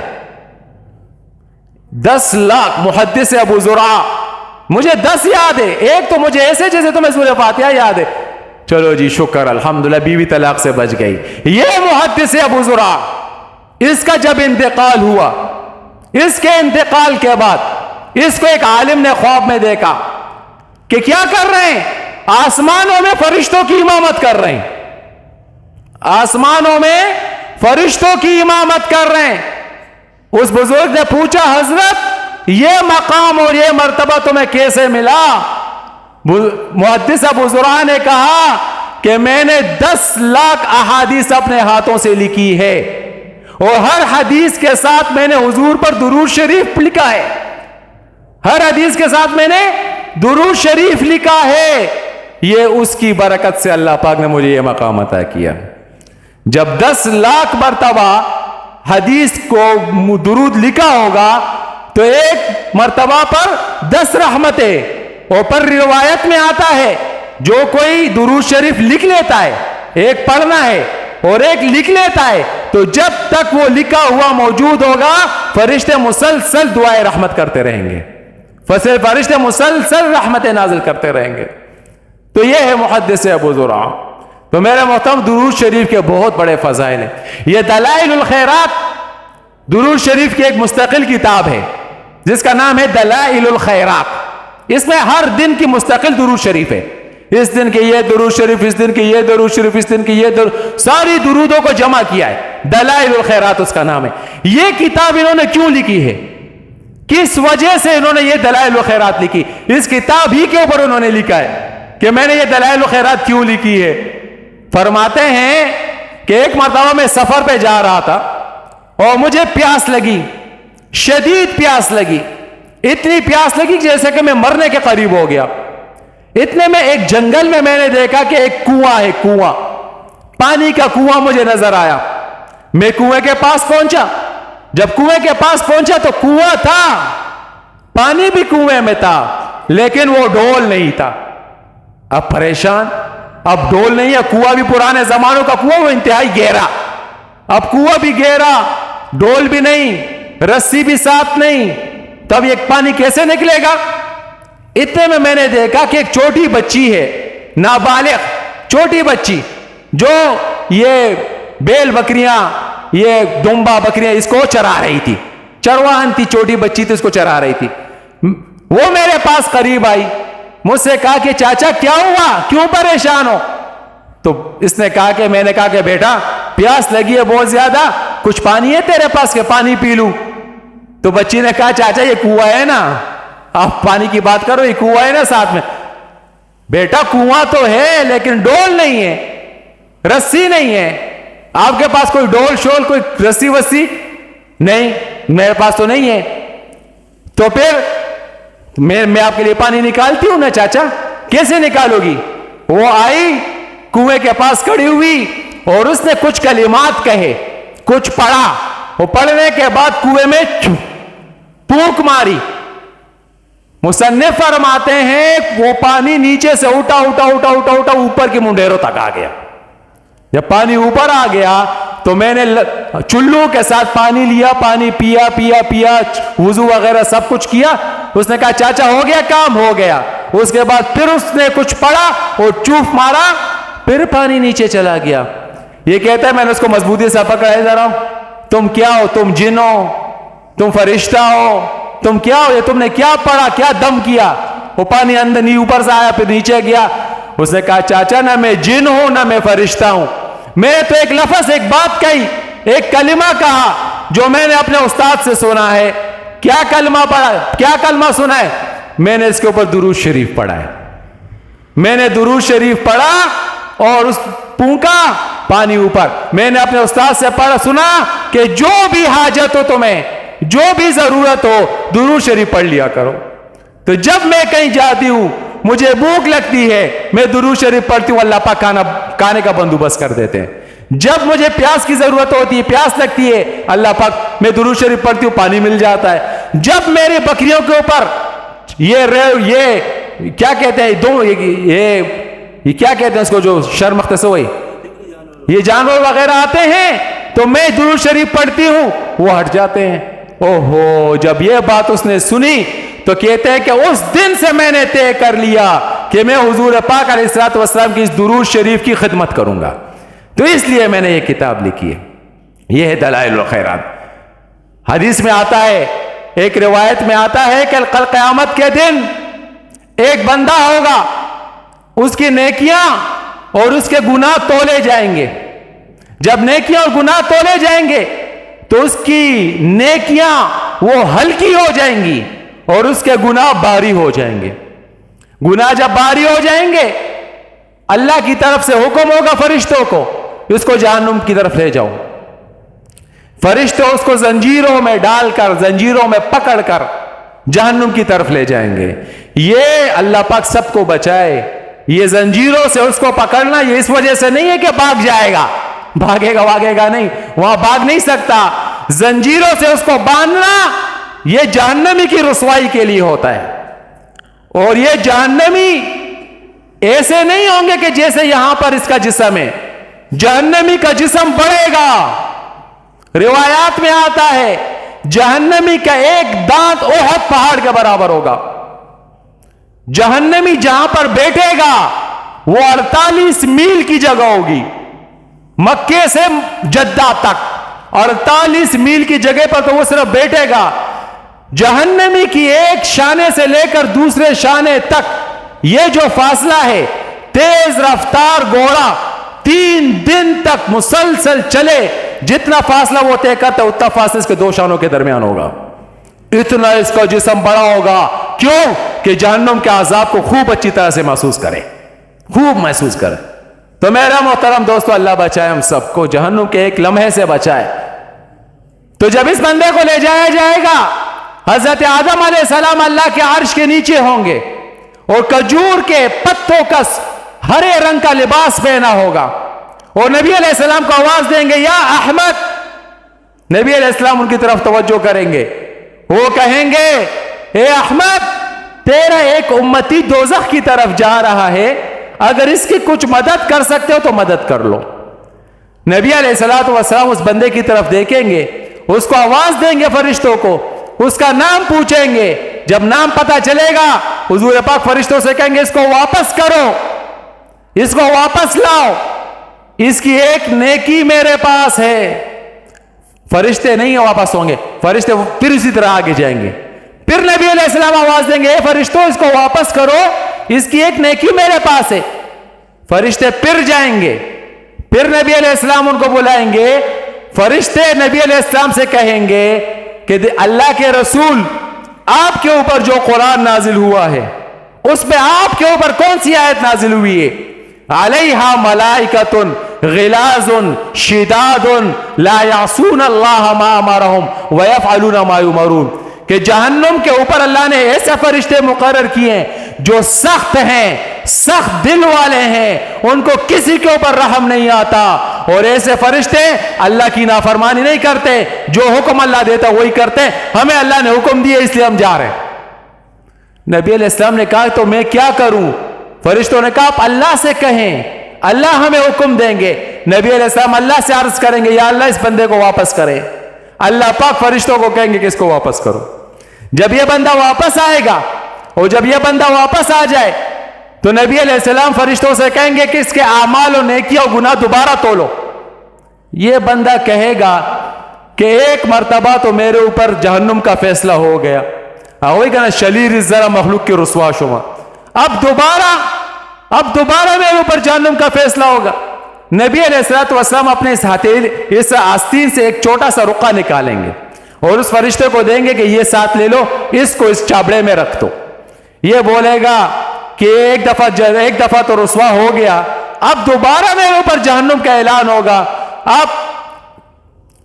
10,00,000 محدث ابو زرعہ, مجھے 10 یاد ہے, ایک تو مجھے ایسے جیسے تمہیں سورہ فاتحہ یاد ہے. چلو جی شکر الحمدللہ, بیوی طلاق سے بچ گئی. یہ محدث ابو زرعہ, اس کا جب انتقال ہوا, اس کے انتقال کے بعد اس کو ایک عالم نے خواب میں دیکھا کہ کیا کر رہے ہیں, آسمانوں میں فرشتوں کی امامت کر رہے ہیں, آسمانوں میں فرشتوں کی امامت کر رہے ہیں. اس بزرگ نے پوچھا حضرت یہ مقام اور یہ مرتبہ تمہیں کیسے ملا؟ محدث ابو زرعہ نے کہا کہ میں نے 10,00,000 احادیث اپنے ہاتھوں سے لکھی ہے, اور ہر حدیث کے ساتھ میں نے حضور پر درود شریف لکھا ہے, ہر حدیث کے ساتھ میں نے درود شریف لکھا ہے. یہ اس کی برکت سے اللہ پاک نے مجھے یہ مقام عطا کیا. جب 10,00,000 مرتبہ حدیث کو درود لکھا ہوگا تو ایک مرتبہ پر 10 رحمتیں, اور پر روایت میں آتا ہے جو کوئی درود شریف لکھ لیتا ہے, ایک پڑھنا ہے اور ایک لکھ لیتا ہے, تو جب تک وہ لکھا ہوا موجود ہوگا فرشتے مسلسل دعائیں رحمت کرتے رہیں گے, فرشتے مسلسل رحمتیں نازل کرتے رہیں گے. تو یہ ہے محدث ابو زرعہ. تو میرے محترم درود شریف کے بہت بڑے فضائل ہیں. یہ دلائل الخیرات درود شریف کی ایک مستقل کتاب ہے جس کا نام ہے دلائل الخیرات. اس میں ہر دن کی مستقل درود شریف ہے, اس دن کے یہ درود شریف, اس دن کے یہ درود شریف, اس دن کے یہ درود, ساری درودوں کو جمع کیا ہے. دلائل الخیرات اس کا نام ہے. یہ کتاب انہوں نے کیوں لکھی ہے, کس وجہ سے انہوں نے یہ دلائل الخیرات لکھی؟ اس کتاب ہی کے اوپر انہوں نے لکھا ہے کہ میں نے یہ دلائل الخیرات کیوں لکھی ہے. فرماتے ہیں کہ ایک مرتبہ میں سفر پہ جا رہا تھا اور مجھے پیاس لگی, شدید پیاس لگی, اتنی پیاس لگی جیسے کہ میں مرنے کے قریب ہو گیا. اتنے میں ایک جنگل میں نے دیکھا کہ ایک کنواں ہے, کنواں, پانی کا کنواں مجھے نظر آیا. میں کنویں کے پاس پہنچا. جب کنویں کے پاس پہنچا تو کنواں تھا, پانی بھی کنویں میں تھا, لیکن وہ ڈول نہیں تھا. اب پریشان, اب ڈول نہیں ہے, کنواں بھی پرانے زمانوں کا کنواں, وہ انتہائی گہرا. اب کنواں بھی گہرا, ڈول بھی نہیں, رسی بھی ساتھ نہیں, تب یہ پانی کیسے نکلے گا؟ اتنے میں نے دیکھا کہ ایک چھوٹی بچی ہے, نابالغ چھوٹی بچی, جو یہ بیل بکریاں, یہ دمبا بکریاں اس کو چرا رہی تھی. چرواہن تھی, چھوٹی بچی تھی, اس کو چرا رہی تھی. وہ میرے پاس قریب آئی, مجھ سے کہا کہ چاچا کیا ہوا, کیوں پریشان ہو؟ تو اس نے کہا کہ میں نے کہا کہ بیٹا پیاس لگی ہے بہت زیادہ, کچھ پانی ہے تیرے پاس کہ پانی پی لوں؟ تو بچی نے کہا چاچا یہ کنواں ہے نا, آپ پانی کی بات کرو, یہ کنواں ہے نا ساتھ میں. بیٹا کنواں تو ہے لیکن ڈول نہیں ہے, رسی نہیں ہے. آپ کے پاس کوئی ڈول شول, کوئی رسی وسی نہیں؟ میرے پاس تو نہیں ہے. تو پھر میں آپ کے لیے پانی نکالتی ہوں نا چاچا. کیسے نکالو گی؟ وہ آئی, کنویں کے پاس کھڑی ہوئی اور اس نے کچھ کلمات کہے, کچھ پڑھا. وہ پڑھنے کے بعد کنویں میں پھونک ماری. مصنف فرماتے ہیں وہ پانی نیچے سے اٹھا اٹھا اٹھا اٹھا اٹھا اوپر کی منڈیروں تک آ گیا. جب پانی اوپر آ گیا تو میں نے چلو کے ساتھ پانی لیا, پانی پیا پیا پیا, وضو وغیرہ سب کچھ کیا. اس نے کہا چاچا ہو گیا کام, ہو گیا. اس کے بعد پھر اس نے کچھ پڑھا اور چوف مارا, پھر پانی نیچے چلا گیا. یہ کہتا ہے میں نے اس کو مضبوطی سے پکڑا, ہے ذرا تم کیا ہو, تم جن ہو, تم فرشتہ ہو, تم کیا ہو, یہ تم نے کیا پڑھا, کیا دم کیا؟ وہ پانی اندر نہیں اوپر سے آیا پھر نیچے گیا. اس نے کہا چاچا نہ میں جن ہوں نہ میں فرشتہ ہوں, میں تو ایک لفظ, ایک بات کہی, ایک کلمہ کہا جو میں نے اپنے استاد سے سنا ہے. کیا کلمہ پڑھا, کیا کلمہ سنا ہے؟ میں نے اس کے اوپر درود شریف پڑھا ہے. میں نے درود شریف پڑھا اور اس پھونکا پانی اوپر. میں نے اپنے استاد سے پڑھا سنا کہ جو بھی حاجت ہو تمہیں, جو بھی ضرورت ہو, درود شریف پڑھ لیا کرو. تو جب میں کہیں جاتی ہوں, مجھے بھوک لگتی ہے, میں درود شریف پڑھتی ہوں, اللہ پاک کھانے کا بندوبست کر دیتے ہیں. جب مجھے پیاس کی ضرورت ہوتی ہے, پیاس لگتی ہے, اللہ پاک میں درود شریف پڑھتی ہوں, پانی مل جاتا ہے. جب میری بکریوں کے اوپر یہ کیا کہتے ہیں, یہ کیا کہتے ہیں اس کو, جو شرمختص ہوئی, یہ جانور وغیرہ آتے ہیں تو میں درود شریف پڑھتی ہوں, وہ ہٹ جاتے ہیں. اوہو, جب یہ بات اس نے سنی تو کہتے ہیں کہ اس دن سے میں نے طے کر لیا کہ میں حضور پاک علیہ الصلوۃ والسلام کی اس درود شریف کی خدمت کروں گا. تو اس لیے میں نے یہ کتاب لکھی ہے. یہ ہے دلائل الخیرات. حدیث میں آتا ہے, ایک روایت میں آتا ہے کہ کل قیامت کے دن ایک بندہ ہوگا, اس کی نیکیاں اور اس کے گناہ تولے جائیں گے. جب نیکیاں اور گناہ تولے جائیں گے تو اس کی نیکیاں وہ ہلکی ہو جائیں گی اور اس کے گناہ بھاری ہو جائیں گے. گناہ جب بھاری ہو جائیں گے, اللہ کی طرف سے حکم ہوگا فرشتوں کو, اس کو جہنم کی طرف لے جاؤ. فرشتوں اس کو زنجیروں میں ڈال کر, زنجیروں میں پکڑ کر جہنم کی طرف لے جائیں گے. یہ اللہ پاک سب کو بچائے. یہ زنجیروں سے اس کو پکڑنا یہ اس وجہ سے نہیں ہے کہ بھاگ جائے گا, بھاگے گا نہیں, وہاں بھاگ نہیں سکتا. زنجیروں سے اس کو باندھنا یہ جہنمی کی رسوائی کے لیے ہوتا ہے. اور یہ جہنمی ایسے نہیں ہوں گے کہ جیسے یہاں پر اس کا جسم ہے. جہنمی کا جسم بڑھے گا. روایات میں آتا ہے جہنمی کا ایک دانت احد پہاڑ کے برابر ہوگا. جہنمی جہاں پر بیٹھے گا وہ 48 میل کی جگہ ہوگی, مکے سے جدہ تک 48 میل کی جگہ پر تو وہ صرف بیٹھے گا. جہنمی کی ایک شانے سے لے کر دوسرے شانے تک یہ جو فاصلہ ہے, تیز رفتار گھوڑا 3 دن تک مسلسل چلے, جتنا فاصلہ وہ طے کرتا ہے اتنا فاصلہ اس کے 2 شانوں کے درمیان ہوگا. اتنا اس کا جسم بڑا ہوگا. کیوں؟ کہ جہنم کے عذاب کو خوب اچھی طرح سے محسوس کرے, خوب محسوس کرے. تو میرا محترم دوستو, اللہ بچائے ہم سب کو, جہنم کے ایک لمحے سے بچائے. تو جب اس بندے کو لے جایا جائے گا, حضرت آدم علیہ السلام اللہ کے عرش کے نیچے ہوں گے اور کھجور کے پتوں کا ہرے رنگ کا لباس پہنا ہوگا, اور نبی علیہ السلام کو آواز دیں گے یا احمد. نبی علیہ السلام ان کی طرف توجہ کریں گے, وہ کہیں گے اے احمد, تیرا ایک امتی دوزخ کی طرف جا رہا ہے, اگر اس کی کچھ مدد کر سکتے ہو تو مدد کر لو. نبی علیہ الصلوۃ والسلام اس بندے کی طرف دیکھیں گے, اس کو آواز دیں گے فرشتوں کو, اس کا نام پوچھیں گے. جب نام پتا چلے گا حضور پاک فرشتوں سے کہیں گے اس کو واپس کرو, اس کو واپس لاؤ, اس کی ایک نیکی میرے پاس ہے. فرشتے نہیں واپس ہوں گے, فرشتے پھر اسی طرح آگے جائیں گے. پھر نبی علیہ السلام آواز دیں گے اے فرشتوں اس کو واپس کرو, اس کی ایک نیکی میرے پاس ہے. فرشتے پھر جائیں گے, پھر نبی علیہ السلام ان کو بلائیں گے. فرشتے نبی علیہ السلام سے کہیں گے کہ اللہ کے رسول, آپ کے اوپر جو قرآن نازل ہوا ہے اس میں آپ کے اوپر کون سی آیت نازل ہوئی ہے؟ علیہا ملائکۃ غلاظ شداد لا یعصون اللہ ما امرهم ویفعلون ما یؤمرون. کہ جہنم کے اوپر اللہ نے ایسے فرشتے مقرر کیے ہیں جو سخت ہیں, سخت دل والے ہیں, ان کو کسی کے اوپر رحم نہیں آتا. اور ایسے فرشتے اللہ کی نافرمانی نہیں کرتے, جو حکم اللہ دیتا وہی کرتے. ہمیں اللہ نے حکم دیا اس لیے ہم جا رہے ہیں. نبی علیہ السلام نے کہا تو میں کیا کروں؟ فرشتوں نے کہا آپ اللہ سے کہیں, اللہ ہمیں حکم دیں گے. نبی علیہ السلام اللہ سے عرض کریں گے یا اللہ اس بندے کو واپس کرے. اللہ پاک فرشتوں کو کہیں گے کہ اس کو واپس کرو. جب یہ بندہ واپس آئے گا اور جب یہ بندہ واپس آ جائے تو نبی علیہ السلام فرشتوں سے کہیں گے کہ اس کے اعمال و نیکیاں و گناہ دوبارہ تولو. یہ بندہ کہے گا کہ ایک مرتبہ تو میرے اوپر جہنم کا فیصلہ ہو گیا, ہوئی کہ نا شلیر ذرا مخلوق کی رسوا شما, اب دوبارہ میرے اوپر جہنم کا فیصلہ ہوگا. نبی علیہ السلام اپنے اس آستین سے ایک چھوٹا سا رقعہ نکالیں گے اور اس فرشتے کو دیں گے کہ یہ ساتھ لے لو, اس کو اس چابڑے میں رکھ دو. یہ بولے گا کہ ایک دفعہ تو رسوا ہو گیا, اب دوبارہ میرے اوپر جہنم کا اعلان ہوگا. آپ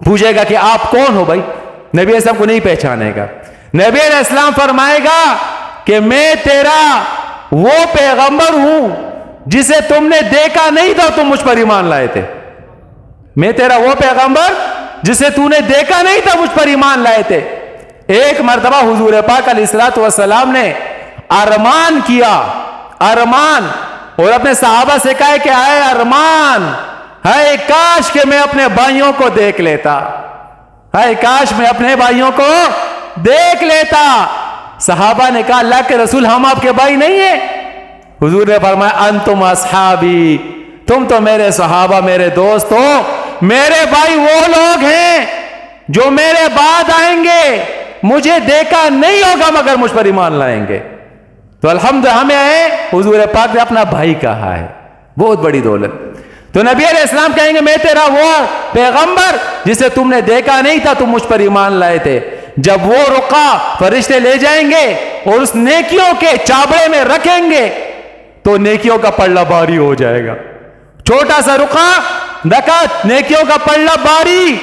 پوچھے گا کہ آپ کون ہو بھائی؟ نبی علیہ السلام کو نہیں پہچانے گا. نبی علیہ السلام فرمائے گا کہ میں تیرا وہ پیغمبر ہوں جسے تم نے دیکھا نہیں تھا, تم مجھ پر ایمان لائے تھے. میں تیرا وہ پیغمبر جسے تو نے دیکھا نہیں تھا, مجھ پر ایمان لائے تھے. ایک مرتبہ حضور پاک علیہ الصلوۃ والسلام نے ارمان کیا, اور اپنے صحابہ سے کہا کہ اے ارمان, ہے کاش کہ میں اپنے بھائیوں کو دیکھ لیتا, ہے کاش میں اپنے بھائیوں کو دیکھ لیتا. صحابہ نے کہا اللہ کے رسول ہم آپ کے بھائی نہیں ہیں. حضور نے فرمایا انتم اصحابی, تم تو میرے صحابہ میرے دوست ہو. میرے بھائی وہ لوگ ہیں جو میرے بعد آئیں گے, مجھے دیکھا نہیں ہوگا مگر مجھ پر ایمان لائیں گے. تو الحمدللہ ہمیں حضور پاک نے اپنا بھائی کہا ہے, بہت بڑی دولت. تو نبی علیہ السلام کہیں گے میں تیرا وہ پیغمبر جسے تم نے دیکھا نہیں تھا, تم مجھ پر ایمان لائے تھے. جب وہ رقعہ فرشتے لے جائیں گے اور اس نیکیوں کے چابڑے میں رکھیں گے تو نیکیوں کا پلڑا بھاری ہو جائے گا. چھوٹا سا رقعہ دیکھا, نیکیوں کا پلڑا بھاری.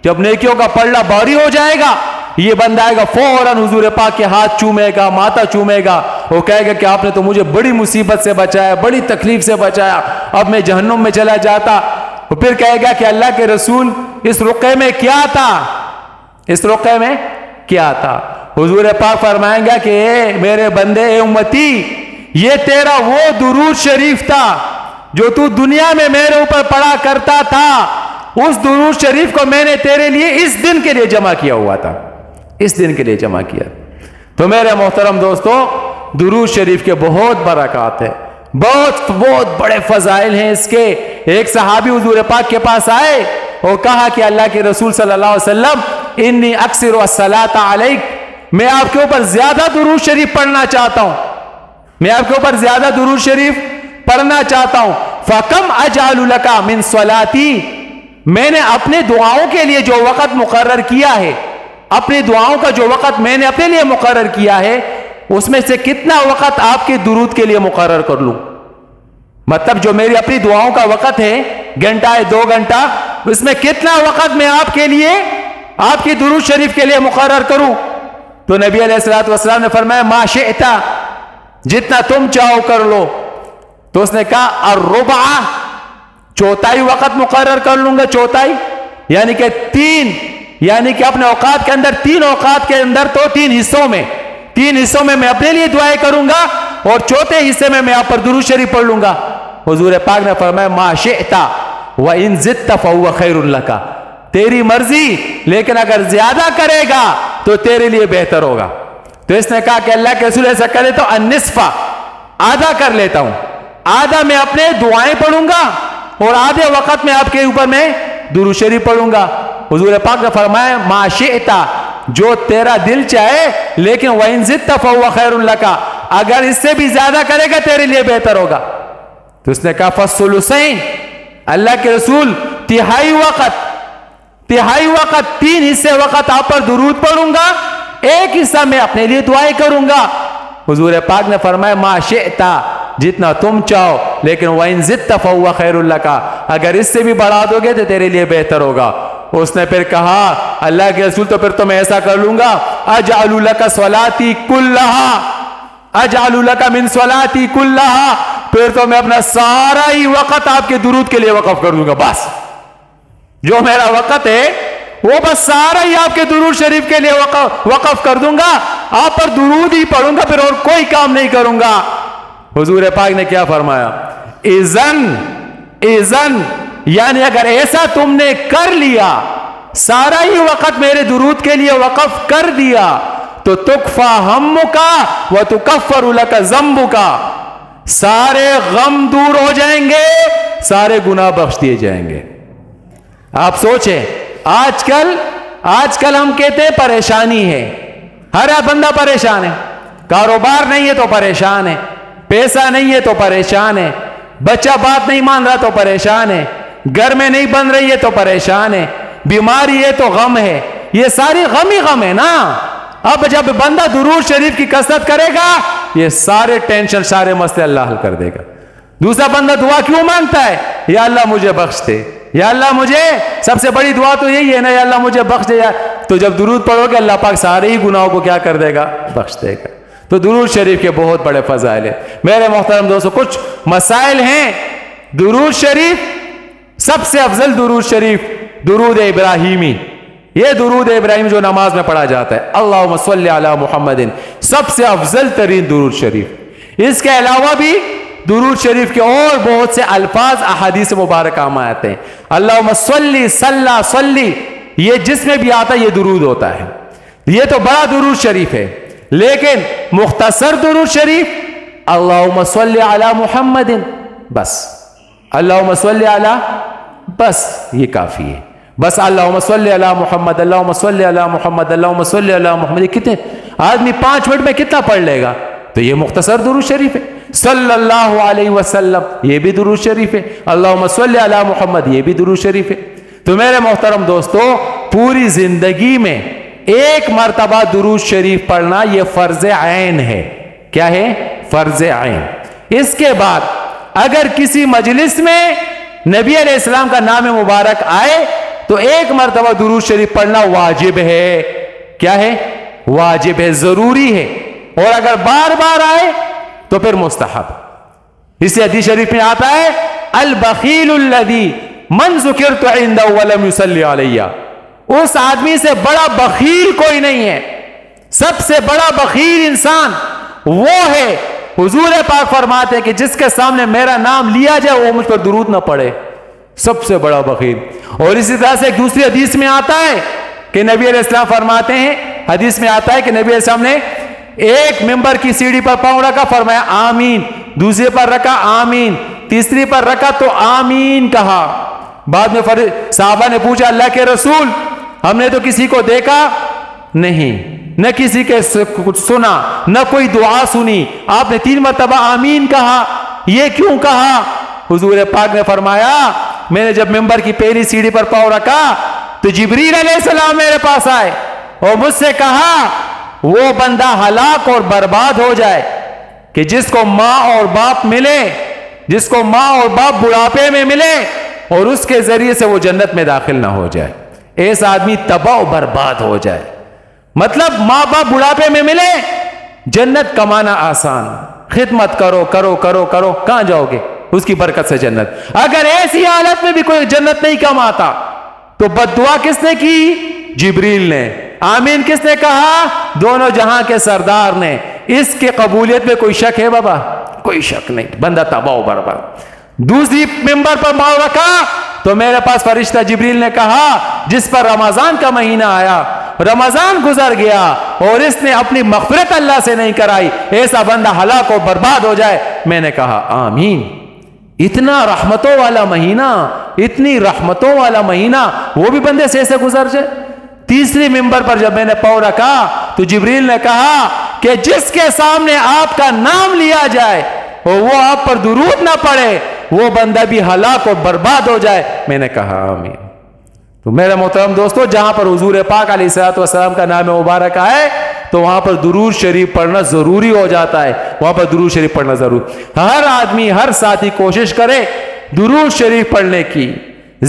جب نیکیوں کا پلڑا بھاری ہو جائے گا, یہ بندہ آئے گا فوراً حضور پاک کے ہاتھ چومے گا, ماتھا چومے گا, وہ کہے گا کہ آپ نے تو مجھے بڑی مصیبت سے بچایا, بڑی تکلیف سے بچایا, اب میں جہنم میں چلا جاتا. وہ پھر کہے گا کہ اللہ کے رسول اس رقعے میں کیا تھا, اس رقعے میں کیا تھا؟ حضور پاک فرمائیں گا کہ اے میرے بندے, اے امتی, یہ تیرا وہ درود شریف تھا جو تو دنیا میں میرے اوپر پڑھا کرتا تھا. اس درود شریف کو میں نے تیرے لیے اس دن کے لیے جمع کیا ہوا تھا, اس دن کے لیے جمع کیا. تو میرے محترم دوستو, درود شریف کے بہت برکات ہیں, بہت بڑے فضائل ہیں اس کے. ایک صحابی حضور پاک کے پاس آئے اور کہا کہ اللہ کے رسول صلی اللہ علیہ وسلم انی اکثر الصلاۃ علیک, میں آپ کے اوپر زیادہ درود شریف پڑھنا چاہتا ہوں, میں آپ کے اوپر زیادہ درود شریف پڑھنا چاہتا ہوں. فکم اجعل لک من صلاتی, میں نے اپنے دعاؤں کے لیے جو وقت مقرر کیا ہے, اپنی دعاؤں کا جو وقت میں نے اپنے لیے مقرر کیا ہے, اس میں سے کتنا وقت آپ کے درود کے لیے مقرر کر لوں؟ مطلب جو میری اپنی دعاؤں کا وقت ہے, گھنٹہ ہے 2 گھنٹہ, اس میں کتنا وقت میں آپ کے لیے, آپ کی درود شریف کے لیے مقرر کروں؟ تو نبی علیہ الصلوۃ والسلام نے فرمایا ما شئت, جتنا تم چاہو کر لو. تو اس نے کہا الربع, چوتھائی وقت مقرر کر لوں گا, چوتھائی یعنی کہ 3, یعنی کہ اپنے اوقات کے اندر 3 اوقات کے اندر تو 3 حصوں میں میں اپنے لیے دعائیں کروں گا اور چوتھے حصے میں میں آپ پر درود شریف پڑھ لوں گا. حضور پاک نے فرمایا ما شئت وان زدت فهو خیر لك, تیری مرضی, لیکن اگر زیادہ کرے گا تو تیرے لیے بہتر ہوگا. تو اس نے کہا کہ اللہ کے رسول ایسا کرے تو النصف, آدھا کر لیتا ہوں, آدھا میں اپنے دعائیں پڑھوں گا اور آدھے وقت میں آپ کے اوپر میں درود شریف پڑھوں گا. حضور پاک نے فرمایا ما شئت, جو تیرا دل چاہے, لیکن وَإِن زِدْتَ فَهُوَ خَيْرٌ لَكَ, اگر اس سے بھی زیادہ کرے گا تیرے لیے بہتر ہوگا. تو اس نے کہا فَالثُّلُثَيْن, اللہ کے رسول تہائی وقت, 3 حصے وقت آپ پر درود پڑھوں گا, 1 حصہ میں اپنے لیے دعائیں کروں گا. حضور پاک نے فرمایا ما شئت, جتنا تم چاہو, لیکن وَإِن زِدْتَ فَهُوَ خَيْرٌ لَكَ, اگر اس سے بھی بڑھا دو گے تو تیرے لیے بہتر ہوگا. اس نے پھر کہا اللہ کے رسول تو پھر تو میں ایسا کر لوں گا, اجعل لک صلاتی کلہا, اجعل لک من صلاتی کلہا, پھر تو میں اپنا سارا ہی وقت آپ کے درود کے لیے وقف کر دوں گا. بس جو میرا وقت ہے وہ بس سارا ہی آپ کے درود شریف کے لیے وقف کر دوں گا, آپ پر درود ہی پڑھوں گا, پھر اور کوئی کام نہیں کروں گا. حضور پاک نے کیا فرمایا, اذن یعنی اگر ایسا تم نے کر لیا، سارا ہی وقت میرے درود کے لیے وقف کر دیا، تو تکفا ہمک وتکفر لک ذنبک، سارے غم دور ہو جائیں گے، سارے گناہ بخش دیے جائیں گے۔ آپ سوچیں، آج کل ہم کہتے ہیں پریشانی ہے، ہر بندہ پریشان ہے، کاروبار نہیں ہے تو پریشان ہے، پیسہ نہیں ہے تو پریشان ہے، بچہ بات نہیں مان رہا تو پریشان ہے، گھر میں نہیں بن رہی ہے تو پریشان ہے، بیماری ہے تو غم ہے، یہ ساری غم ہی غم ہے نا۔ اب جب بندہ درود شریف کی کثرت کرے گا، یہ سارے ٹینشن، سارے مسئلے اللہ حل کر دے گا۔ دوسرا بندہ دعا کیوں مانگتا ہے؟ یا اللہ مجھے بخش دے، یا اللہ مجھے، سب سے بڑی دعا تو یہی ہے نا، یا اللہ مجھے بخش دے۔ تو جب درود پڑھو گے، اللہ پاک سارے ہی گناہوں کو کیا کر دے گا؟ بخش دے گا۔ تو درود شریف کے بہت بڑے فضائل ہیں میرے محترم دوستو۔ کچھ مسائل ہیں درود شریف، سب سے افضل درود شریف درود ابراہیمی، یہ درود ابراہیم جو نماز میں پڑھا جاتا ہے، اللہم صلی علی محمد، سب سے افضل ترین درود شریف۔ اس کے علاوہ بھی درود شریف کے اور بہت سے الفاظ احادیث مبارکہ میں آتے ہیں۔ اللہم صلی، صلی، صلی، یہ جس میں بھی آتا ہے یہ درود ہوتا ہے، یہ تو بڑا درود شریف ہے۔ لیکن مختصر درود شریف اللہم صلی علی محمد، بس اللہم صلی علی، بس یہ کافی ہے، بس اللہم صلی علی محمد، اللہم صلی علی محمد، اللہم صلی علی محمد۔ یہ کتنے آدمی 5 منٹ میں کتنا پڑھ لے گا؟ تو یہ مختصر درود شریف ہے۔ صلی اللہ علیہ وسلم، یہ بھی درود شریف ہے۔ اللہم صلی علی محمد، یہ بھی درود شریف ہے۔ تو میرے محترم دوستو، پوری زندگی میں ایک مرتبہ درود شریف پڑھنا یہ فرض عین ہے۔ کیا ہے؟ فرض عین۔ اس کے بعد اگر کسی مجلس میں نبی علیہ السلام کا نام مبارک آئے تو ایک مرتبہ درود شریف پڑھنا واجب ہے۔ کیا ہے؟ واجب ہے، ضروری ہے۔ اور اگر بار بار آئے تو پھر مستحب۔ اس حدیث شریف میں آتا ہے البخیل الذی من ذکرت عنده ولم يصلی علیہ، اس آدمی سے بڑا بخیل کوئی نہیں ہے، سب سے بڑا بخیل انسان وہ ہے، حضور پاک فرماتے ہیں کہ جس کے سامنے میرا نام لیا جائے وہ مجھ پر درود نہ پڑے، سب سے بڑا بخیل۔ اور اسی طرح سے ایک دوسری حدیث میں آتا ہے کہ نبی علیہ السلام فرماتے ہیں، حدیث میں آتا ہے کہ نبی علیہ السلام نے ایک ممبر کی سیڑھی پر پاؤں رکھا، فرمایا آمین، دوسرے پر رکھا آمین، تیسری پر رکھا تو آمین کہا۔ بعد میں صحابہ نے پوچھا اللہ کے رسول، ہم نے تو کسی کو دیکھا نہیں، نہ کسی کے کچھ سنا، نہ کوئی دعا سنی، آپ نے 3 مرتبہ آمین کہا، یہ کیوں کہا؟ حضور پاک نے فرمایا میں نے جب ممبر کی پہلی سیڑھی پر پاؤں رکھا تو جبریل علیہ السلام میرے پاس آئے اور مجھ سے کہا وہ بندہ ہلاک اور برباد ہو جائے کہ جس کو ماں اور باپ ملے، جس کو ماں اور باپ بڑھاپے میں ملے اور اس کے ذریعے سے وہ جنت میں داخل نہ ہو جائے، ایسا آدمی تباہ و برباد ہو جائے۔ مطلب ماں باپ بڑھاپے میں ملے، جنت کمانا آسان، خدمت کرو کرو کرو کرو، کہاں جاؤ گے؟ اس کی برکت سے جنت۔ اگر ایسی حالت میں بھی کوئی جنت نہیں کماتا تو بد دعا کس نے کی؟ جبریل نے۔ آمین کس نے کہا؟ دونوں جہاں کے سردار نے۔ اس کے قبولیت میں کوئی شک ہے بابا؟ کوئی شک نہیں، بندہ تباہ و برباد۔ دوسری ممبر پر پاؤں رکھا تو میرے پاس فرشتہ جبریل نے کہا جس پر رمضان کا مہینہ آیا، رمضان گزر گیا اور اس نے اپنی مغفرت اللہ سے نہیں کرائی، ایسا بندہ ہلاک و برباد ہو جائے۔ میں نے کہا آمین۔ اتنا رحمتوں والا مہینہ، اتنی رحمتوں والا مہینہ، وہ بھی بندے سے ایسے گزر جائے۔ تیسری ممبر پر جب میں نے پاؤں رکھا تو جبریل نے کہا کہ جس کے سامنے آپ کا نام لیا جائے اور وہ آپ پر درود نہ پڑے، وہ بندہ بھی ہلاک و برباد ہو جائے۔ میں نے کہا آمین۔ تو میرے محترم دوستو، جہاں پر حضور پاک علیہ الصلوۃ والسلام کا نام مبارک آئے تو وہاں پر درود شریف پڑھنا ضروری ہو جاتا ہے، وہاں پر درود شریف پڑھنا ضرور۔ ہر آدمی، ہر ساتھی کوشش کرے درود شریف پڑھنے کی،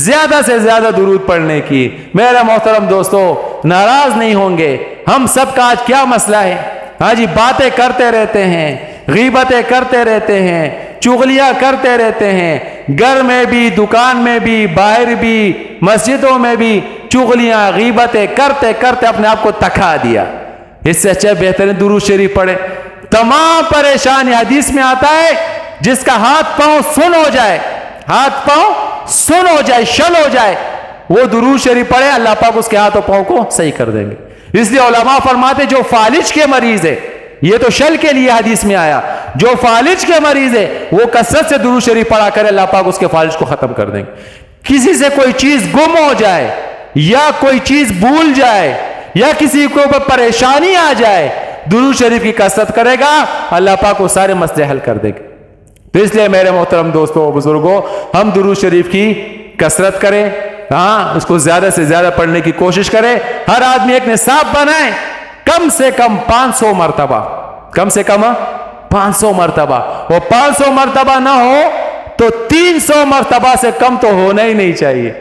زیادہ سے زیادہ درود پڑھنے کی۔ میرے محترم دوستو، ناراض نہیں ہوں گے، ہم سب کا آج کیا مسئلہ ہے؟ ہاں جی، باتیں کرتے رہتے ہیں، غیبتیں کرتے رہتے ہیں، چغلیاں کرتے رہتے ہیں، گھر میں بھی، دکان میں بھی، باہر بھی، مسجدوں میں بھی چغلیاں غیبتیں کرتے کرتے اپنے آپ کو تکھا دیا۔ اس سے اچھا بہترین درود شریف پڑھے۔ تمام پریشانی، حدیث میں آتا ہے جس کا ہاتھ پاؤں سن ہو جائے، ہاتھ پاؤں سن ہو جائے، شل ہو جائے، وہ درود شریف پڑھے، اللہ پاک اس کے ہاتھ و پاؤں کو صحیح کر دیں گے۔ اس لیے علماء فرماتے جو فالج کے مریض ہے، یہ تو شل کے لیے حدیث میں آیا، جو فالج کے مریض ہے وہ کثرت سے درود شریف پڑھا کرے، اللہ پاک اس کے فالج کو ختم کر دیں گے۔ کسی سے کوئی چیز گم ہو جائے یا کوئی چیز بھول جائے یا کسی کو پریشانی آ جائے، درود شریف کی کثرت کرے گا، اللہ پاک وہ سارے مسئلے حل کر دے گا۔ تو اس لیے میرے محترم دوستوں اور بزرگوں، ہم درود شریف کی کثرت کریں، ہاں اس کو زیادہ سے زیادہ پڑھنے کی کوشش کریں۔ ہر آدمی ایک نصاب بنائے، کم سے کم 500 مرتبہ، کم سے کم 500 مرتبہ، وہ 500 مرتبہ نہ ہو تو 300 مرتبہ سے کم تو ہونا ہی نہیں چاہیے۔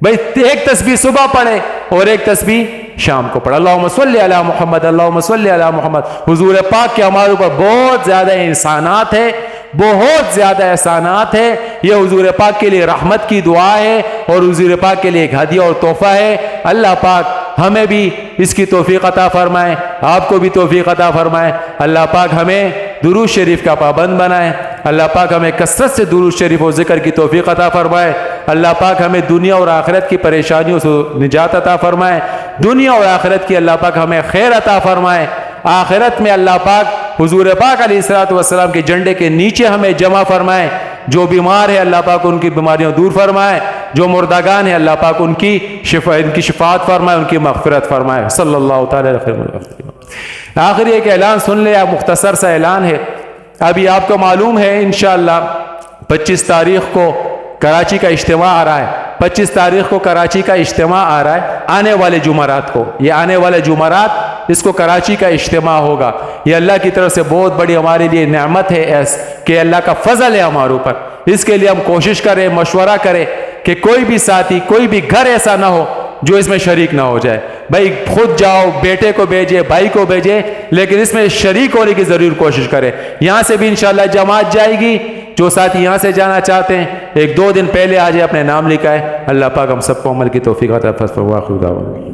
بھئی ایک تسبیح صبح پڑھے اور ایک تسبیح شام کو پڑھا۔ اللہم صلی علی محمد، اللہم صلی علی محمد۔ حضور پاک کے ہمارے اوپر بہت زیادہ احسانات ہے، بہت زیادہ احسانات ہے۔ یہ حضور پاک کے لیے رحمت کی دعا ہے اور حضور پاک کے لیے ایک ہدیہ اور تحفہ ہے۔ اللہ پاک ہمیں بھی اس کی توفیق عطا فرمائے، آپ کو بھی توفیق عطا فرمائے۔ اللہ پاک ہمیں درود شریف کا پابند بنائے، اللہ پاک ہمیں کثرت سے درود شریف و ذکر کی توفیق عطا فرمائے۔ اللہ پاک ہمیں دنیا اور آخرت کی پریشانیوں سے نجات عطا فرمائے، دنیا اور آخرت کی اللہ پاک ہمیں خیر عطا فرمائے۔ آخرت میں اللہ پاک حضور پاک علیہ الصلوۃ والسلام کے جھنڈے کے نیچے ہمیں جمع فرمائے۔ جو بیمار ہے اللہ پاک ان کی بیماریاں دور فرمائے، جو مردگان ہے اللہ پاک ان کی شفاعت فرمائے، ان کی مغفرت فرمائے۔ صلی اللہ تعالی علیہ وسلم۔ آخری ایک اعلان سن لے، مختصر سا اعلان ہے۔ ابھی آپ کو معلوم ہے انشاءاللہ 25 تاریخ کو کراچی کا اجتماع آ رہا ہے، 25 تاریخ کو کراچی کا اجتماع آ رہا ہے، آنے والے جمعرات کو، یہ آنے والے جمعرات اس کو کراچی کا اجتماع ہوگا۔ یہ اللہ کی طرف سے بہت بڑی ہمارے لیے نعمت ہے کہ اللہ کا فضل ہے ہمارے اوپر۔ اس کے لیے ہم کوشش کریں، مشورہ کریں کہ کوئی بھی ساتھی، کوئی بھی گھر ایسا نہ ہو جو اس میں شریک نہ ہو جائے۔ بھائی خود جاؤ، بیٹے کو بھیجے، بھائی کو بھیجے، لیکن اس میں شریک ہونے کی ضرور کوشش کریں۔ یہاں سے بھی انشاءاللہ جماعت جائے گی، جو ساتھی یہاں سے جانا چاہتے ہیں 1-2 دن پہلے آ جائے، اپنے نام لکھائے۔ اللہ پاک ہم سب کو عمل کی توفیق عطا فرمائے۔